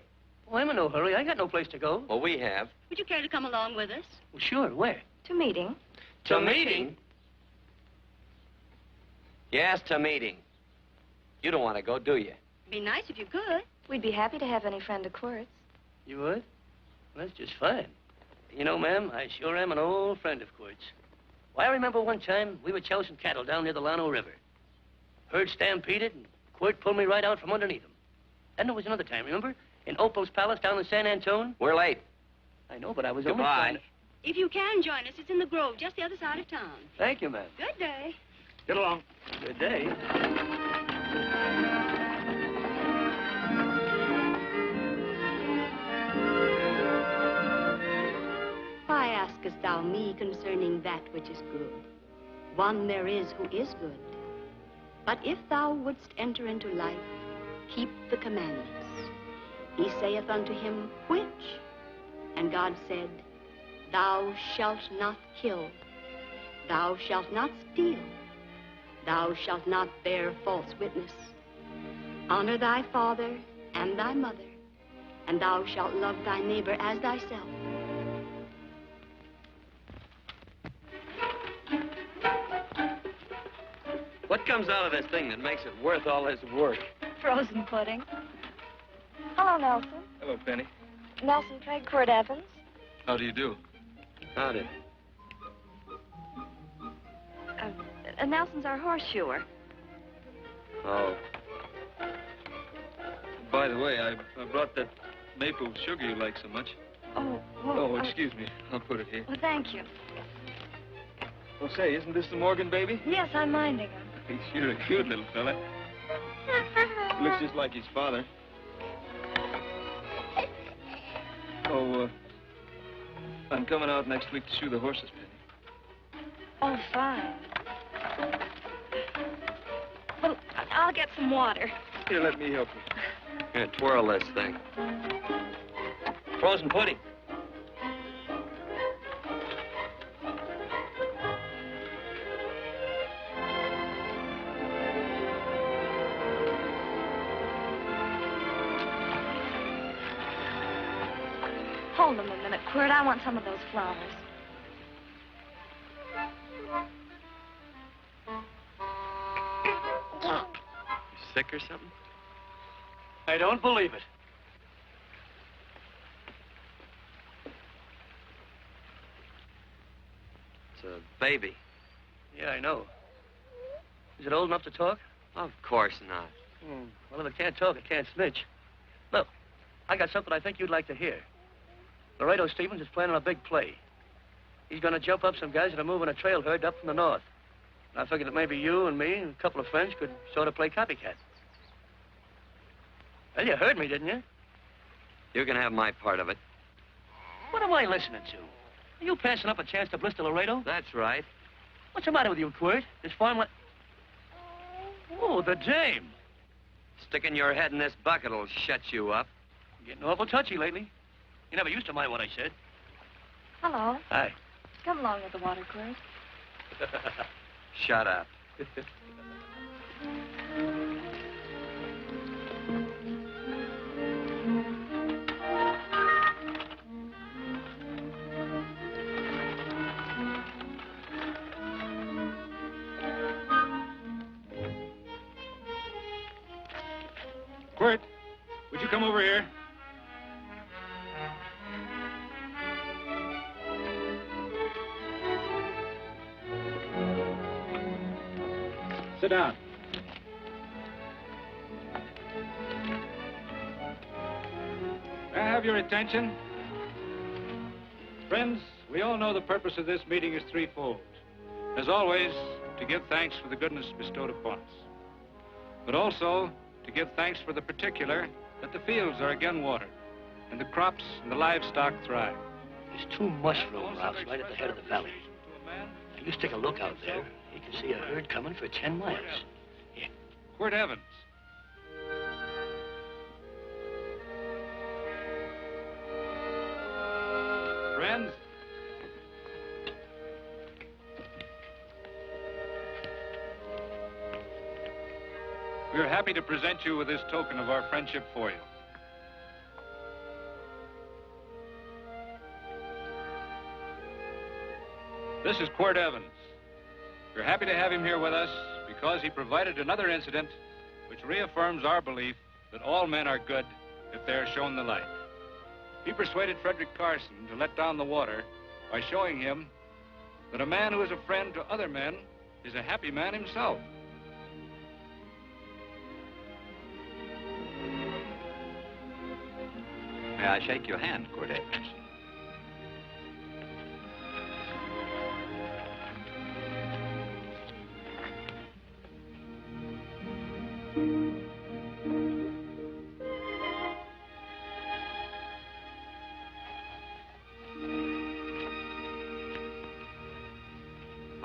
Well, I'm in no hurry. I got no place to go. Well, we have. Would you care to come along with us? Well, sure. Where? To meeting. To meeting? Yes, to meeting. You don't want to go, do you? Be nice if you could. We'd be happy to have any friend of Quirt's. You would? Well, that's just fine. You know, ma'am, I sure am an old friend of Quirt's. Why, I remember one time we were chousing cattle down near the Llano River. Herd stampeded, and Quirt pulled me right out from underneath him. Then there was another time, remember? In Opal's Palace down in San Antone. We're late. I know, but I was Goodbye. only trying to... If you can join us, it's in the Grove, just the other side of town. Thank you, ma'am. Good day. Get along. Good day. askest thou me concerning that which is good? One there is who is good. But if thou wouldst enter into life, keep the commandments. He saith unto him, which? And God said, thou shalt not kill. Thou shalt not steal. Thou shalt not bear false witness. Honor thy father and thy mother, and thou shalt love thy neighbor as thyself. What comes out of this thing that makes it worth all this work? Frozen pudding. Hello, Nelson. Hello, Penny. Nelson Craig, Quirt Evans. How do you do? Howdy. Nelson's our horseshoer. Oh. By the way, I brought that maple sugar you like so much. Oh, Oh, excuse me. I'll put it here. Well, thank you. Oh, say, isn't this the Morgan baby? Yes, I'm minding him. He's sure a cute little fella. Looks just like his father. Oh, I'm coming out next week to shoe the horses, Penny. Oh, fine. Well, I'll get some water. Here, let me help you. Here, twirl this thing. Frozen pudding. Hold them a minute, Quirt. I want some of those flowers. You sick or something? I don't believe it. It's a baby. Yeah, I know. Is it old enough to talk? Of course not. Well, if it can't talk, it can't snitch. Look, I got something I think you'd like to hear. Laredo Stevens is planning a big play. He's going to jump up some guys that are moving a trail herd up from the north. And I figured that maybe you and me and a couple of friends could sort of play copycat. Well, you heard me, didn't you? You can have my part of it. What am I listening to? Are you passing up a chance to blister Laredo? That's right. What's the matter with you, Quirt? This farm... Oh, the dame. Sticking your head in this bucket will shut you up. You're getting awful touchy lately. You never used to mind what I said. Hello. Hi. Come along with the water, Quirt. Shut up. Quirt, would you come over here? Sit down. May I have your attention? Friends, we all know the purpose of this meeting is threefold. As always, to give thanks for the goodness bestowed upon us. But also to give thanks for the particular that the fields are again watered, and the crops and the livestock thrive. There's two mushroom routes right at the head of the valley. Now, you stick a look out there, you can see a herd coming for 10 miles. Here. Quirt Evans. Friends, we are happy to present you with this token of our friendship for you. This is Quirt Evans. We're happy to have him here with us because he provided another incident which reaffirms our belief that all men are good if they are shown the light. He persuaded Frederick Carson to let down the water by showing him that a man who is a friend to other men is a happy man himself. May I shake your hand, Quirt Evans?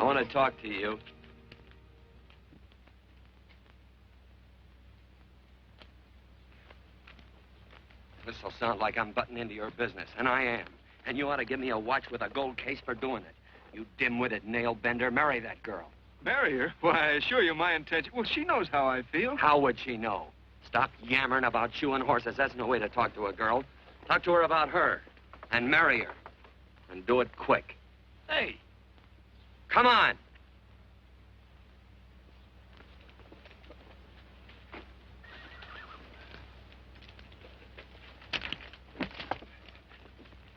I want to talk to you. This'll sound like I'm butting into your business, and I am. And you ought to give me a watch with a gold case for doing it. You dim-witted nail-bender, marry that girl. Marry her? Why, I assure you my intention... Well, she knows how I feel. How would she know? Stop yammering about shoeing horses. That's no way to talk to a girl. Talk to her about her, and marry her. And do it quick. Hey. Come on.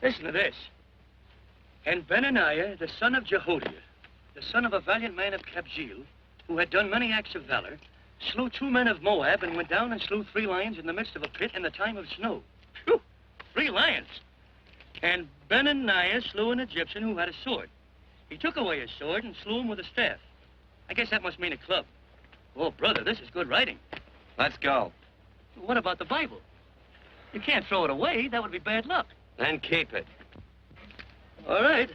Listen to this. And Benaniah, the son of Jehoiada, the son of a valiant man of Cabot, who had done many acts of valor, slew 2 men of Moab and went down and slew 3 lions in the midst of a pit in the time of snow. Phew, 3 lions. And Benaniah slew an Egyptian who had a sword. He took away his sword and slew him with a staff. I guess that must mean a club. Oh, brother, this is good writing. Let's go. What about the Bible? You can't throw it away. That would be bad luck. Then keep it. All right.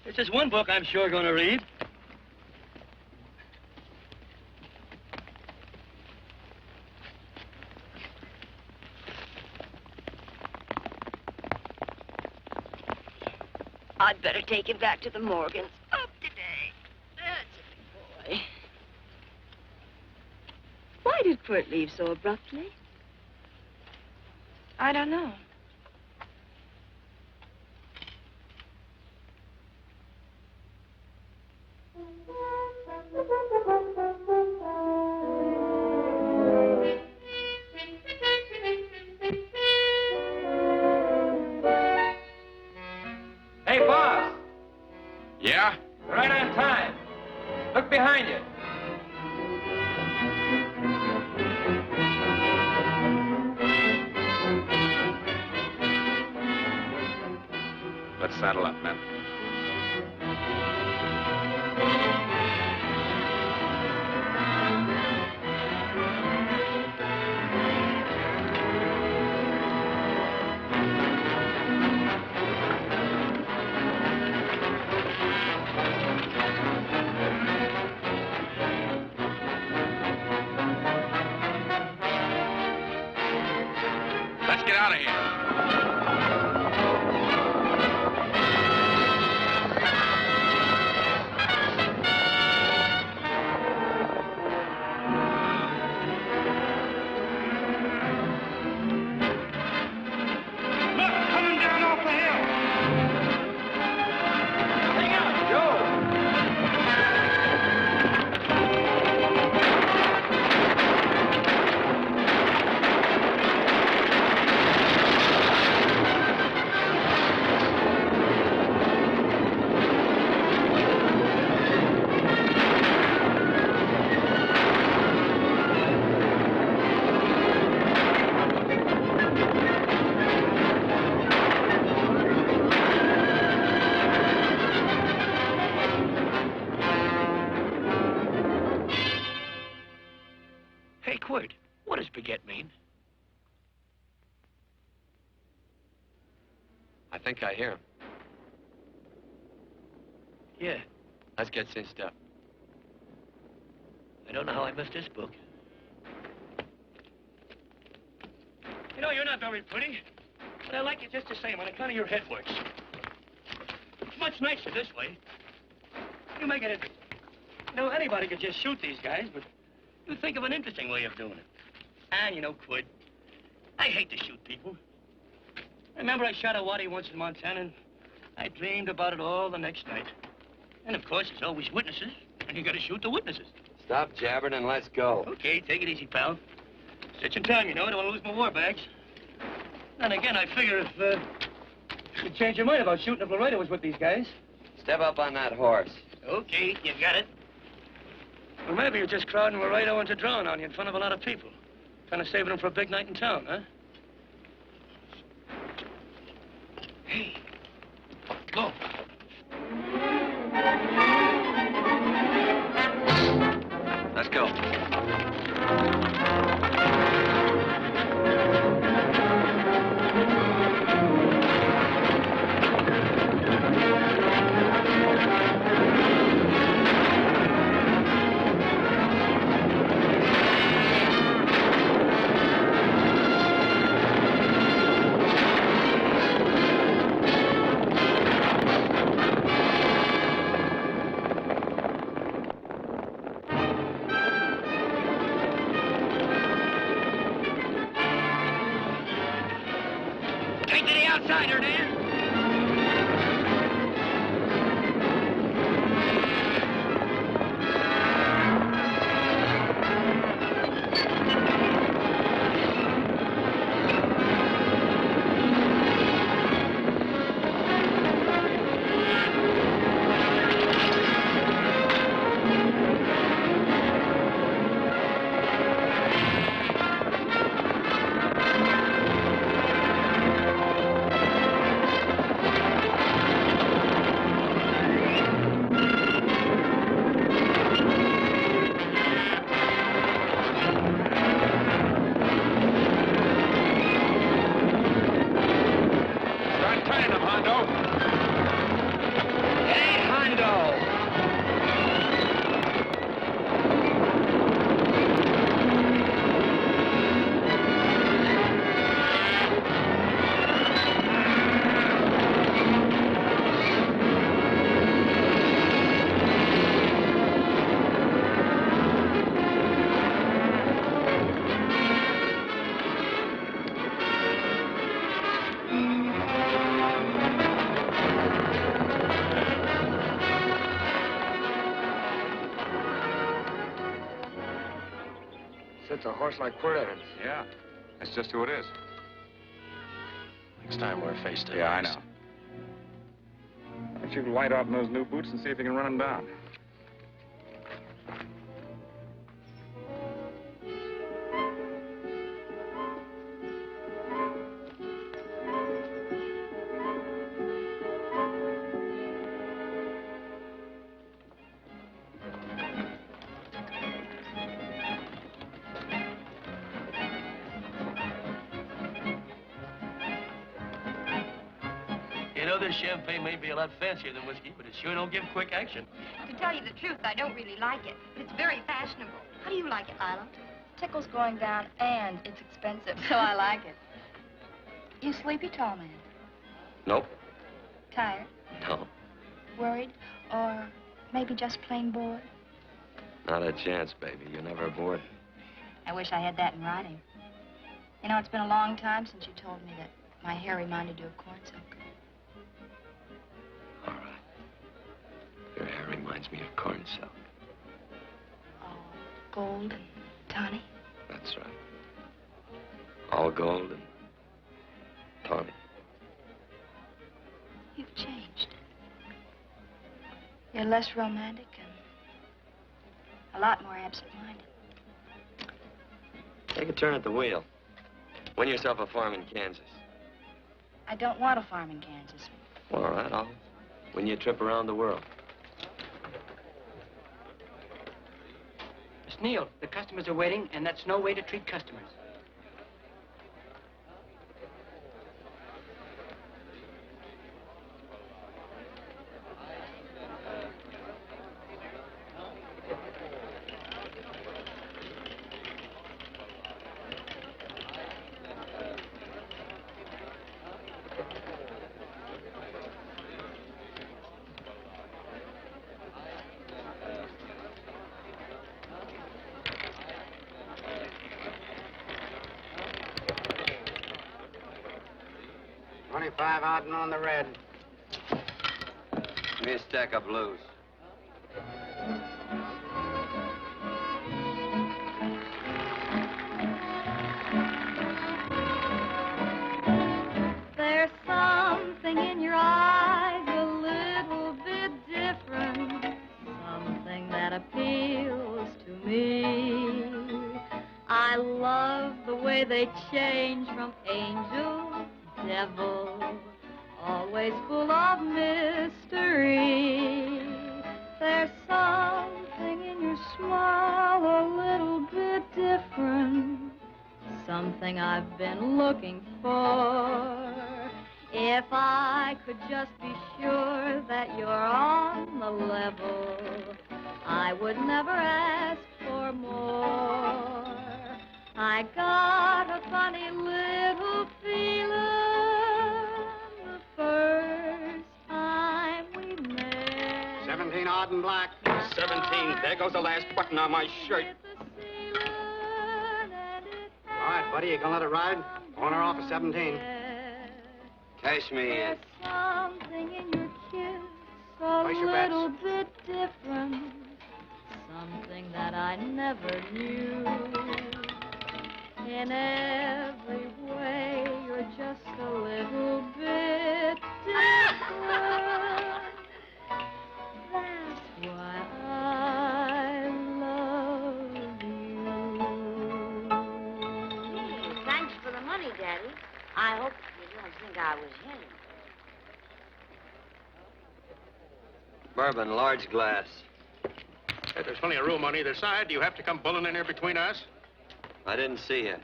It's just one book I'm sure going to read. I'd better take him back to the Morgans. Up today. That's a big boy. Why did Quirt leave so abruptly? I don't know. Hey, boss. Yeah? Right on time. Look behind you. Let's saddle up, men. Let's get out of here. Quirt, what does beget mean? I think I hear him. Yeah. Let's get cinched up. I don't know how I missed this book. You know, you're not very pretty, but I like you just the same on account of your head works. It's much nicer this way. You make it interesting. You know, anybody could just shoot these guys, but you think of an interesting way of doing it. And, you know, Quirt, I hate to shoot people. Remember I shot a waddy once in Montana, and I dreamed about it all the next night. And, of course, there's always witnesses, and you gotta shoot the witnesses. Stop jabbering and let's go. Okay, take it easy, pal. Stitching time, you know. I don't want to lose my war bags. And again, I figure if you'd change your mind about shooting if Laredo was with these guys. Step up on that horse. Okay, you got it. Well, maybe you're just crowding Laredo into drawing on you in front of a lot of people. Kind of saving them for a big night in town, huh? Hey, go. Let's go. rider, Dan. It's a horse like Quirt Evans. Yeah, that's just who it is. Next time we're face to face. Yeah, I know. Why don't you light out in those new boots and see if you can run him down? You know, this champagne may be a lot fancier than whiskey, but it sure don't give quick action. To tell you the truth, I don't really like it, but it's very fashionable. How do you like it, Lila? Tickle's going down, and it's expensive, so I like it. You sleepy, tall man? Nope. Tired? No. Worried? Or maybe just plain bored? Not a chance, baby. You're never bored. I wish I had that in writing. You know, it's been a long time since you told me that my hair reminded you of corn silk. All right. Your hair reminds me of corn silk. Oh, gold and tawny? That's right. All gold and tawny. You've changed. You're less romantic and a lot more absent-minded. Take a turn at the wheel. Win yourself a farm in Kansas. I don't want a farm in Kansas. Well, all right, I'll win you a trip around the world. Miss Neal, the customers are waiting, and that's no way to treat customers. $25 out and on the red. Give me a stack of blues. There's something in your eyes a little bit different, something that appeals to me. I love the way they change from angel to devil, always full of mystery. There's something in your smile a little bit different, something I've been looking for. If I could just be sure that you're on the level, I would never ask for more. I got a funny little feeling the first time we met. 17 odd and black. 17. There goes the last button on my shirt. All right, buddy, you gonna let it ride? On or off of 17? 10. Pass me in. There's something in your kiss a little bit different. Something that I never knew. In every way, you're just a little bit different. That's why I love you. Thanks for the money, Daddy. I hope you don't think I was him. Bourbon, large glass. Hey, there's plenty of room on either side. Do you have to come bulling in here between us? I didn't see you.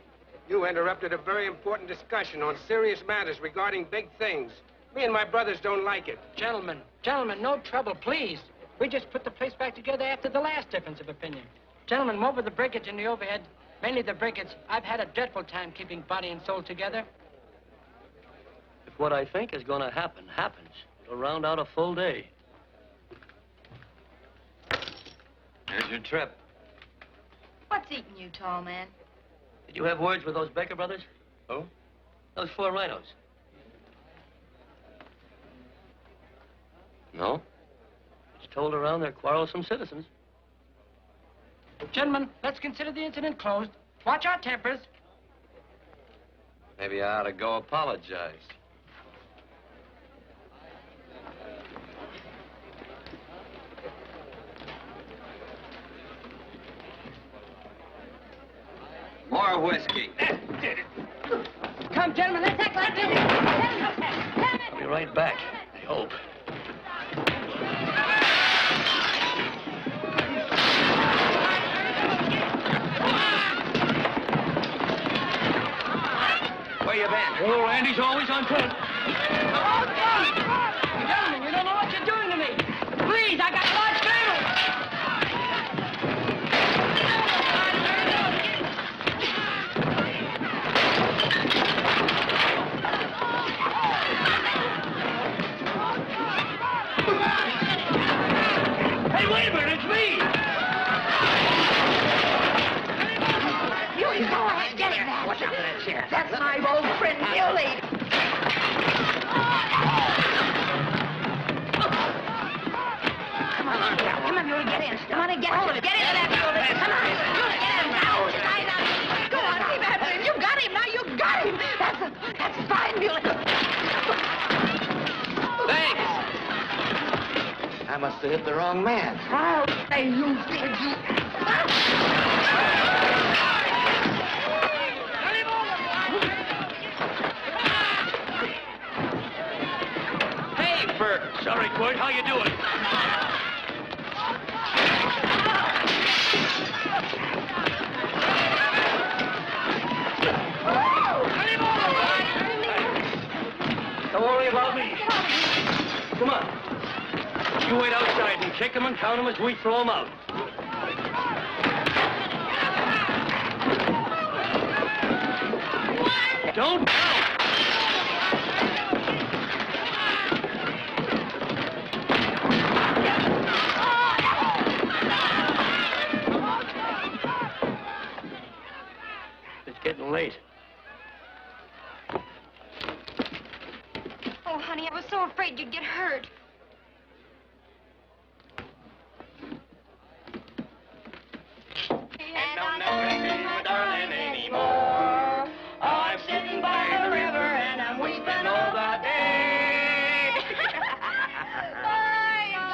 You interrupted a very important discussion on serious matters regarding big things. Me and my brothers don't like it. Gentlemen, no trouble, please. We just put the place back together after the last difference of opinion. Gentlemen, what with the breakage and the overhead, mainly the breakage, I've had a dreadful time keeping body and soul together. If what I think is going to happen happens, it'll round out a full day. Here's your trip. What's eating you, tall man? Did you have words with those Baker brothers? Who? Those 4 rhinos. No? It's told around they're quarrelsome citizens. Gentlemen, let's consider the incident closed. Watch our tempers. Maybe I ought to go apologize. More whiskey. Come, gentlemen, let's act like this. I'll be right back, I hope. Where you been? Oh, Andy's always on point. Gentlemen, you don't know what you're doing to me. Please, I got a large family. Hey, wait a minute, it's me! You go ahead, get it now. Watch out for that chair. That's my old friend, Neal. Come on, Neal, get in. Come on and get hold of it. Get into that building. Come on, Neal, get in now. Go on, see Badman. You got him now. You got him. That's fine, Neal. Thanks. I must have hit the wrong man. Oh, hey, you did, you. Hey, Bert. Sorry, Quirt. How you doing? Don't worry about me. Come on. You wait outside and kick them and count them as we throw them out. Don't count. It's getting late. Oh, honey, I was so afraid you'd get hurt. And I'll never see my darling anymore. I'm sitting by the river and I'm weeping all the day.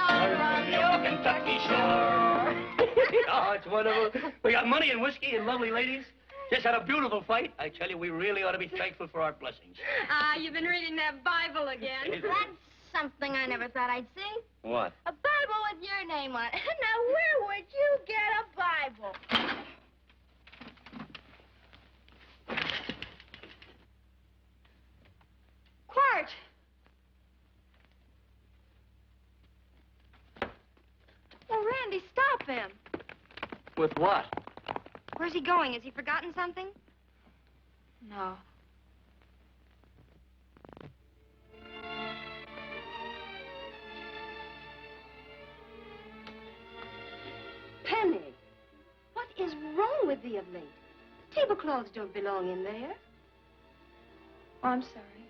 I'm the old Kentucky shore. Oh, it's wonderful. We got money and whiskey and lovely ladies. Just had a beautiful fight. I tell you, we really ought to be thankful for our blessings. You've been reading that Bible again. That's something I never thought I'd see. What? A Bible with your name on it. Now, where would you get a Bible? Quirt! Oh, Randy, stop him. With what? Where's he going? Has he forgotten something? No. Penny, what is wrong with thee of late? Tablecloths don't belong in there. Oh, I'm sorry.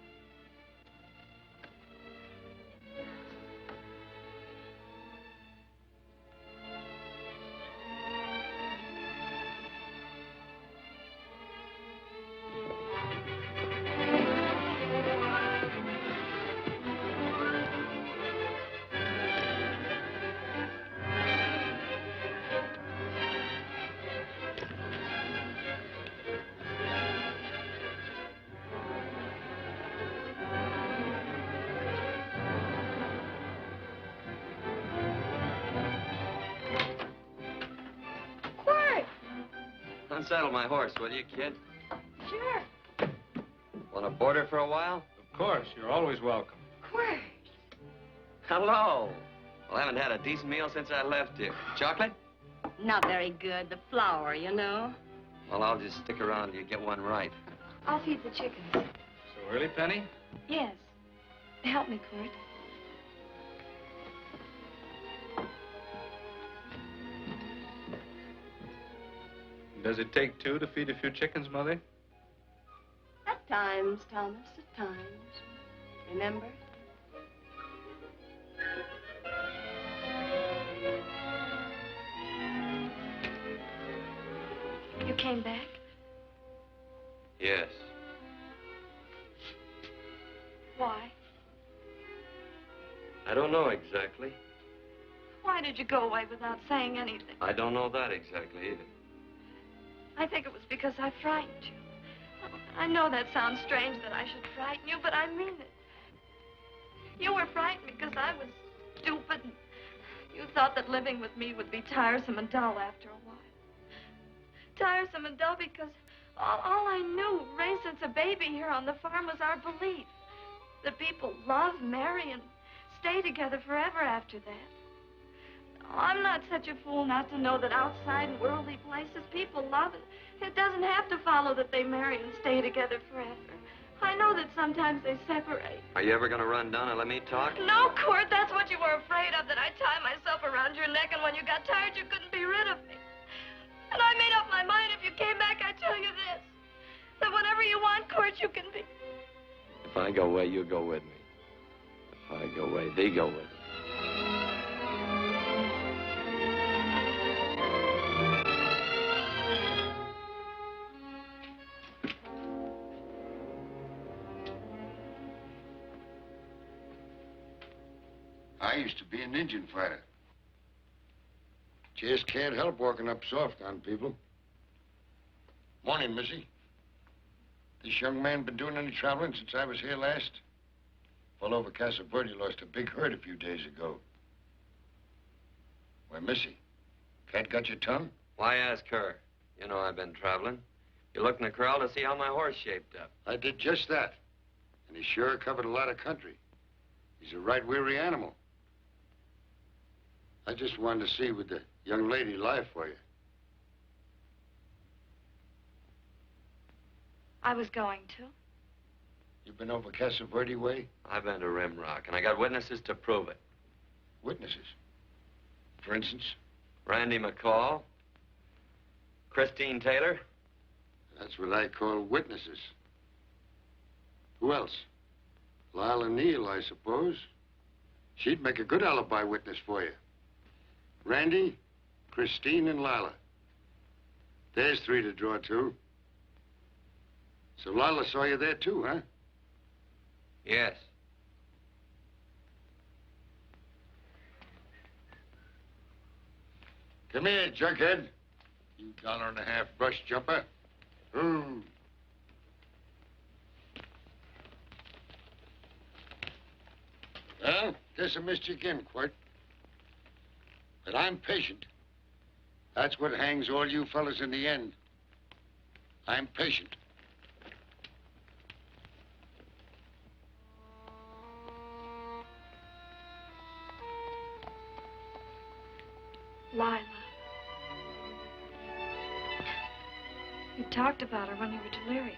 unsaddle my horse, will you, kid? Sure. Want to board her for a while? Of course. You're always welcome. Quirt. Hello. Well, I haven't had a decent meal since I left here. Chocolate? Not very good. The flour, you know. Well, I'll just stick around till you get one right. I'll feed the chickens. So early, Penny? Yes. Help me, Quirt. Does it take two to feed a few chickens, Mother? At times, Thomas, at times. Remember? You came back? Yes. Why? I don't know exactly. Why did you go away without saying anything? I don't know that exactly either. I think it was because I frightened you. I know that sounds strange that I should frighten you, but I mean it. You were frightened because I was stupid. You thought that living with me would be tiresome and dull after a while. Tiresome and dull because all I knew, raised since a baby here on the farm, was our belief that people love, marry, and stay together forever after that. I'm not such a fool not to know that outside in worldly places people love it. It doesn't have to follow that they marry and stay together forever. I know that sometimes they separate. Are you ever going to run down and let me talk? No, Quirt, that's what you were afraid of, that I'd tie myself around your neck, and when you got tired, you couldn't be rid of me. And I made up my mind, if you came back, I'd tell you this, that whatever you want, Quirt, you can be. If I go away, you go with me. If I go away, they go with me. I used to be an Indian fighter. Just can't help walking up soft on people. Morning, Missy. This young man been doing any traveling since I was here last? Fellow over Casa Verde lost a big herd a few days ago. Why, Missy, cat got your tongue? Why ask her? You know I've been traveling. You looked in the corral to see how my horse shaped up. I did just that. And he sure covered a lot of country. He's a right weary animal. I just wanted to see would the young lady lie for you. I was going to. You been over Casa Verde way? I've been to Rimrock, and I got witnesses to prove it. Witnesses? For instance? Randy McCall, Christine Taylor. That's what I call witnesses. Who else? Lila Neal, I suppose. She'd make a good alibi witness for you. Randy, Christine, and Lila. There's three to draw to. So Lila saw you there too, huh? Yes. Come here, junkhead. You $1.50 brush jumper. Ooh. Well, guess I missed you again, Quirt. But I'm patient. That's what hangs all you fellas in the end. I'm patient. Lila. You talked about her when you were delirious.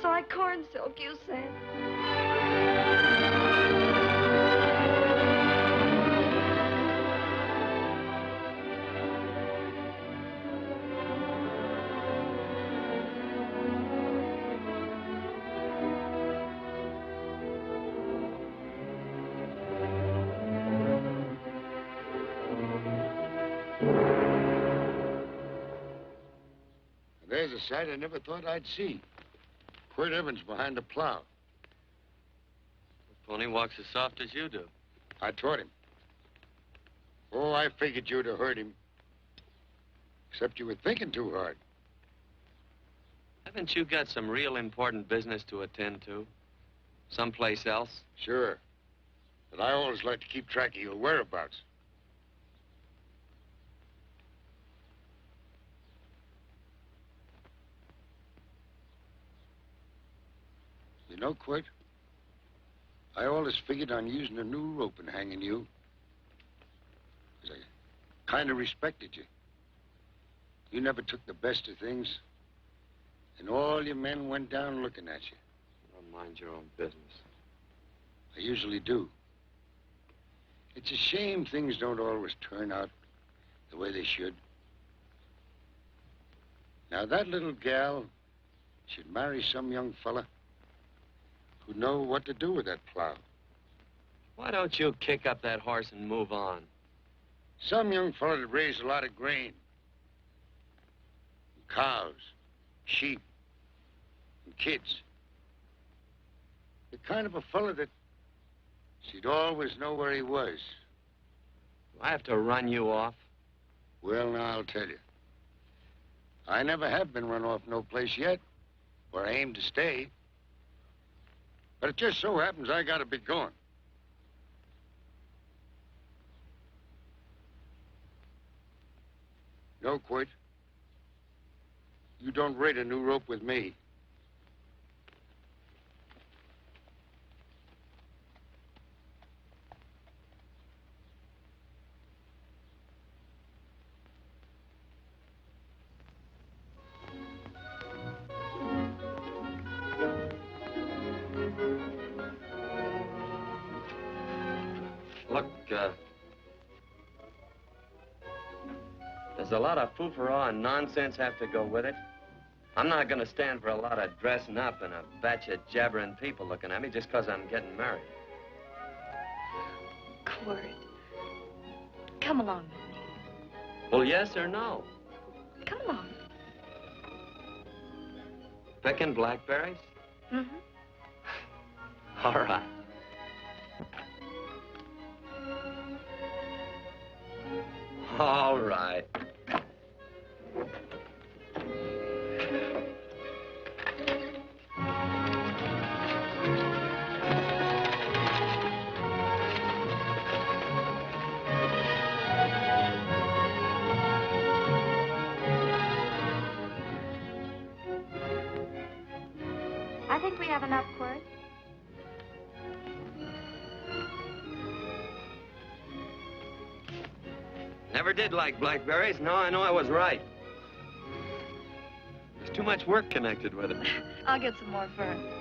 So I corn silk, you said. There's a sight I never thought I'd see. Quirt Evans behind the plow. The pony walks as soft as you do. I taught him. Oh, I figured you'd have hurt him. Except you were thinking too hard. Haven't you got some real important business to attend to? Someplace else? Sure. But I always like to keep track of your whereabouts. You know, Quirt, I always figured on using a new rope and hanging you. 'Cause I kind of respected you. You never took the best of things, and all your men went down looking at you. Don't mind your own business. I usually do. It's a shame things don't always turn out the way they should. Now, that little gal should marry some young fella who'd know what to do with that plow. Why don't you kick up that horse and move on? Some young fella that raised a lot of grain. And cows, sheep, and kids. The kind of a fella that she'd always know where he was. Do I have to run you off? Well, now, I'll tell you. I never have been run off no place yet, where I aim to stay. But it just so happens I gotta be going. No, Quirt. You don't raid a new rope with me. Does a lot of foo-for-all and nonsense have to go with it? I'm not going to stand for a lot of dressing up and a batch of jabbering people looking at me just because I'm getting married. Quirt, come along with me. Well, yes or no? Come along. Picking blackberries? Mm-hmm. All right. All right. I think we have enough, Quirt. Never did like blackberries. Now I know I was right. There's too much work connected with it. I'll get some more fern.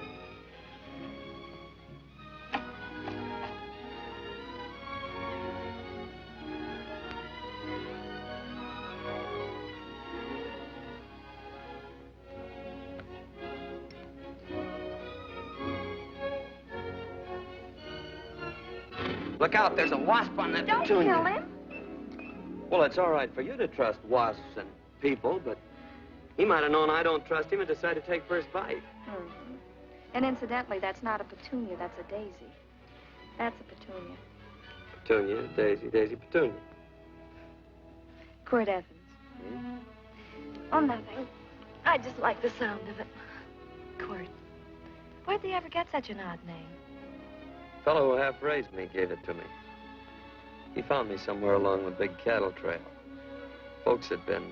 Look out, there's a wasp on that Don't petunia. kill him. Well, it's all right for you to trust wasps and people, but he might have known I don't trust him and decided to take first bite. Mm-hmm. And incidentally, that's not a petunia, that's a daisy. That's a petunia. Petunia, daisy, daisy, petunia. Quirt Evans. Oh, nothing. I just like the sound of it. Quirt. Where'd they ever get such an odd name? Fellow who half raised me gave it to me. He found me somewhere along the big cattle trail. Folks had been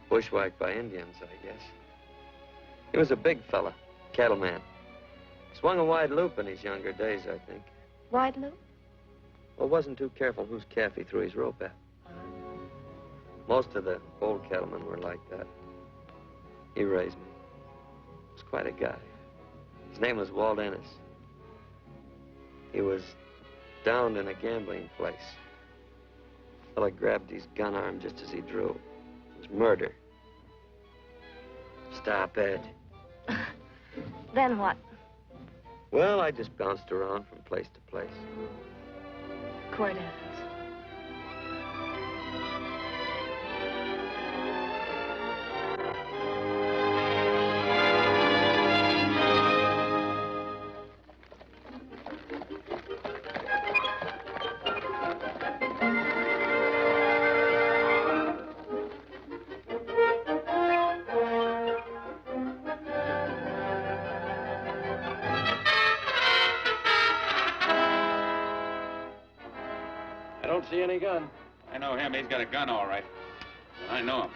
bushwhacked by Indians, I guess. He was a big fella, cattleman. Swung a wide loop in his younger days, I think. Wide loop? Well, wasn't too careful whose calf he threw his rope at. Most of the old cattlemen were like that. He raised me. Was quite a guy. His name was Walt Ennis. He was downed in a gambling place. The fella grabbed his gun arm just as he drew. It was murder. Stop it. Then what? Well, I just bounced around from place to place. Quirt Evans. See any gun? I know him. He's got a gun, all right. I know him.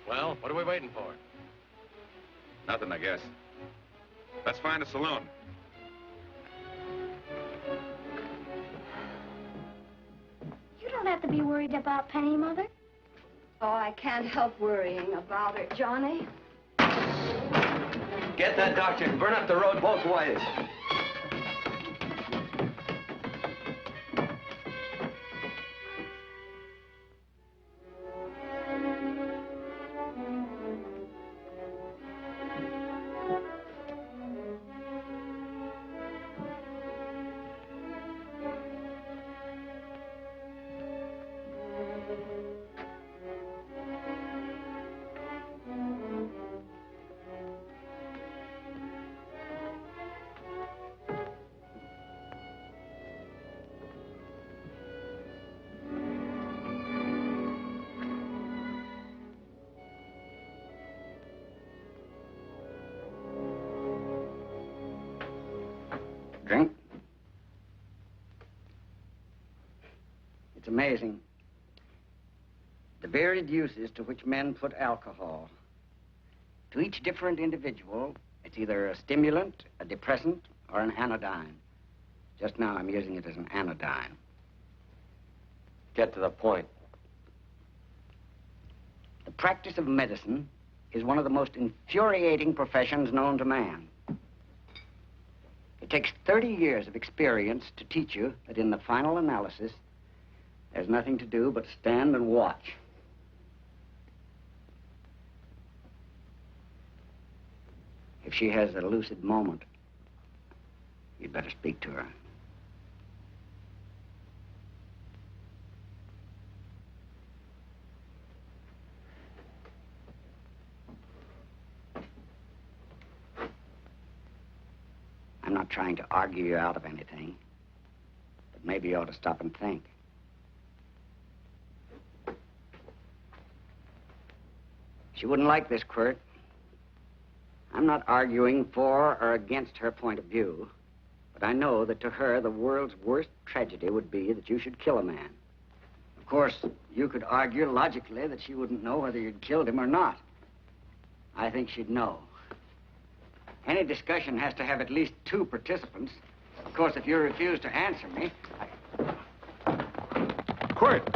Well, what are we waiting for? Nothing, I guess. Let's find a saloon. You don't have to be worried about Penny, Mother. Oh, I can't help worrying about her, Johnny. Get that doctor and burn up the road both ways. Drink? It's amazing. The varied uses to which men put alcohol To each different individual, it's either a stimulant, a depressant, or an anodyne. Just now, I'm using it as an anodyne. Get to the point. The practice of medicine is one of the most infuriating professions known to man. It takes 30 years of experience to teach you that in the final analysis, there's nothing to do but stand and watch. If she has a lucid moment, you'd better speak to her. I'm not trying to argue you out of anything, but maybe you ought to stop and think. She wouldn't like this, Quirt. I'm not arguing for or against her point of view, but I know that to her, the world's worst tragedy would be that you should kill a man. Of course, you could argue logically that she wouldn't know whether you'd killed him or not. I think she'd know. Any discussion has to have at least 2 participants. Of course, if you refuse to answer me, Quirt!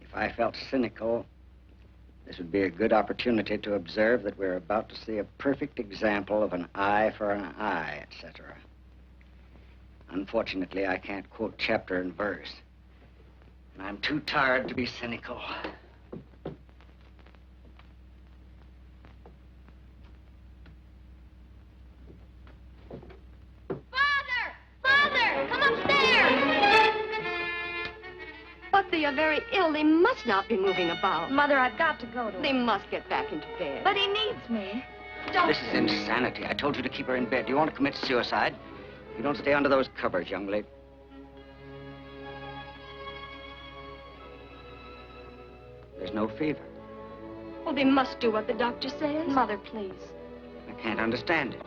If I felt cynical, this would be a good opportunity to observe that we're about to see a perfect example of an eye for an eye, etc. Unfortunately, I can't quote chapter and verse, and I'm too tired to be cynical. Father, come upstairs! But they are very ill. They must not be moving about. Mother, I've got to go to They him. must get back into bed. But he needs me. Don't. This is insanity. I told you to keep her in bed. Do you want to commit suicide? You don't stay under those covers, young lady. There's no fever. Well, they must do what the doctor says. Mother, please. I can't understand it.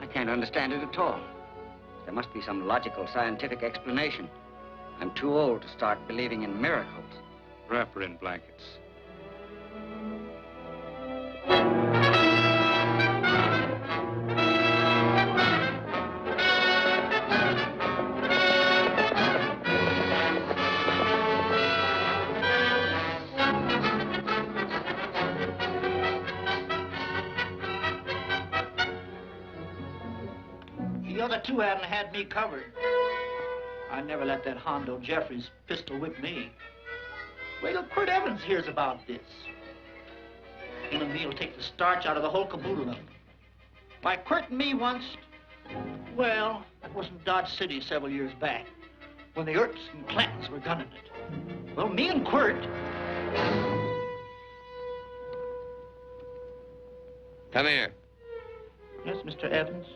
I can't understand it at all. There must be some logical, scientific explanation. I'm too old to start believing in miracles. Wrap her in blankets. The other 2 hadn't had me covered. I never let that Hondo Jeffries pistol whip me. Wait till Quirt Evans hears about this. Him and me'll take the starch out of the whole caboodle of them. Why, Quirt and me once, well, that was in Dodge City several years back, when the Irts and Clantons were gunning it. Well, me and Quirt... Come here. Yes, Mr. Evans?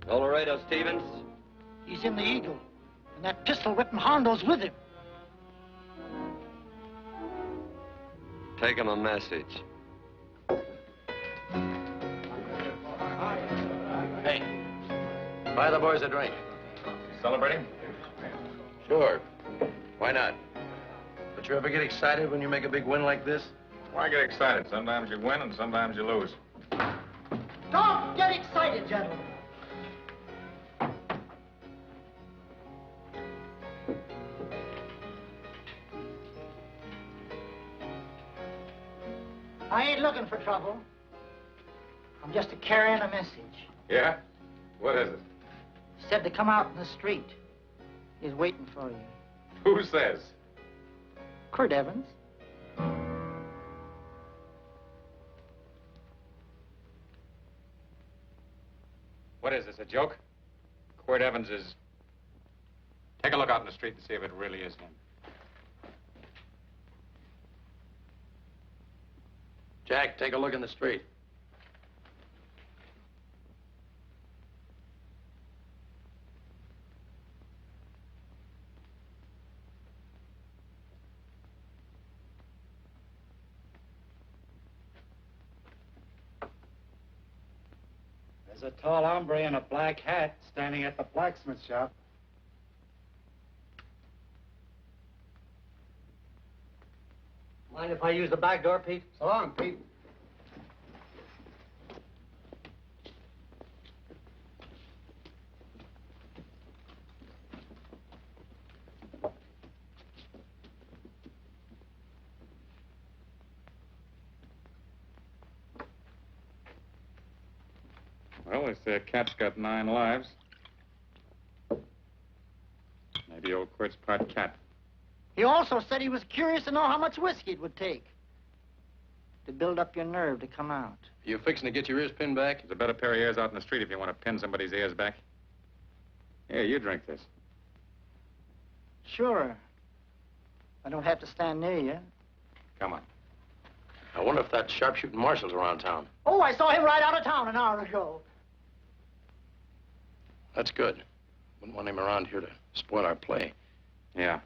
Laredo Stevens? He's in the Eagle, and that pistol-whipping Hondo's with him. Take him a message. Hey, buy the boys a drink. Celebrating? Sure. Why not? But you ever get excited when you make a big win like this? Why get excited? Sometimes you win and sometimes you lose. Don't get excited, gentlemen. I ain't looking for trouble. I'm just carrying a message. Yeah? What is it? Said to come out in the street. He's waiting for you. Who says? Quirt Evans. What is this, a joke? Quirt Evans is... Take a look out in the street and see if it really is him. Jack, take a look in the street. There's a tall hombre in a black hat standing at the blacksmith shop. Mind if I use the back door, Pete? So long, Pete. Well, they say a cat's got 9 lives. Maybe old Quirt's part cat. He also said he was curious to know how much whiskey it would take to build up your nerve to come out. You fixing to get your ears pinned back? There's a better pair of ears out in the street if you want to pin somebody's ears back. Here, you drink this. Sure. I don't have to stand near you. Come on. I wonder if that sharpshooting Marshal's around town. Oh, I saw him ride out of town an hour ago. That's good. Wouldn't want him around here to spoil our play. Yeah.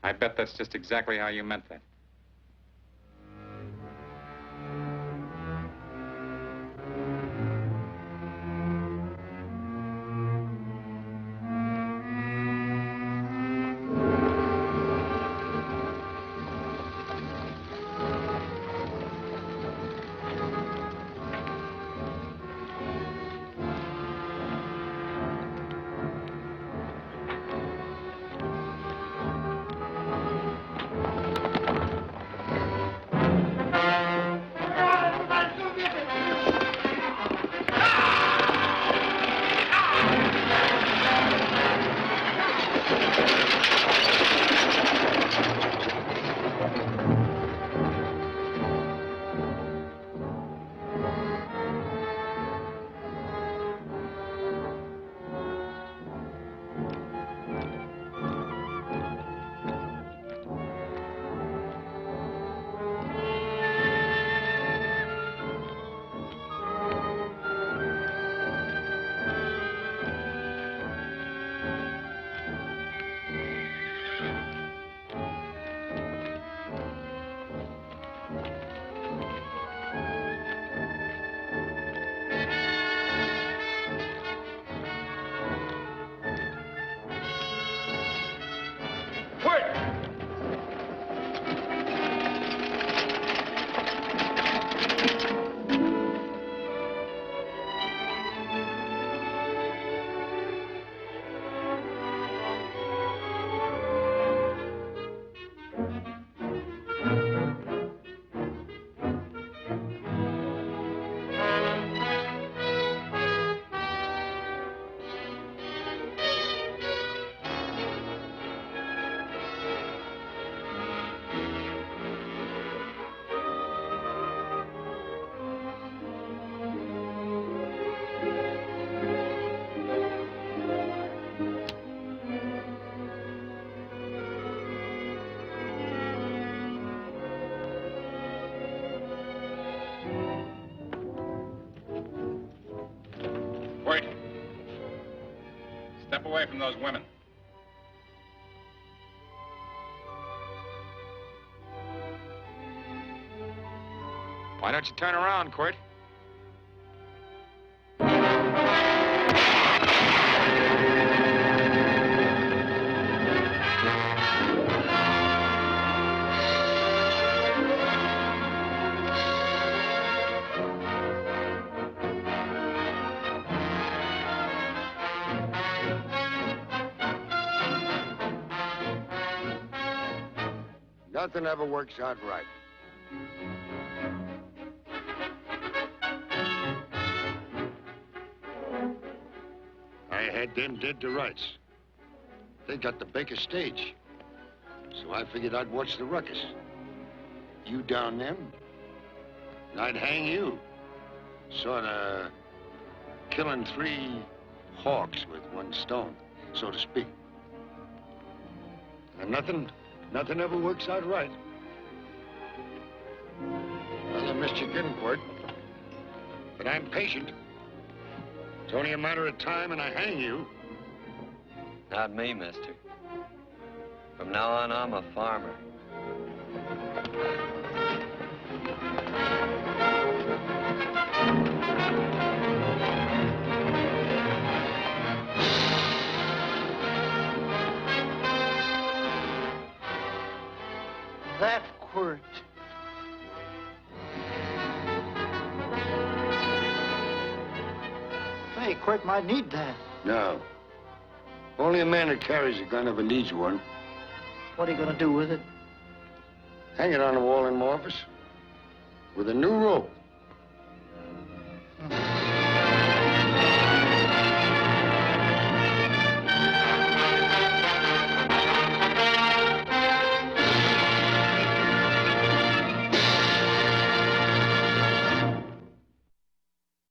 I bet that's just exactly how you meant that. Wait. Step away from those women. Why don't you turn around, Quirt? Nothing ever works out right. I had them dead to rights. They got the Baker stage. So I figured I'd watch the ruckus. You down them, and I'd hang you. Sorta killing 3 hawks with 1 stone, so to speak. And nothing ever works out right. Well, I missed you again, Quirt. But I'm patient. It's only a matter of time and I hang you. Not me, mister. From now on, I'm a farmer. Hey, Quirt might need that. No. Only a man that carries a gun ever needs one. What are you going to do with it? Hang it on the wall in my office with a new rope.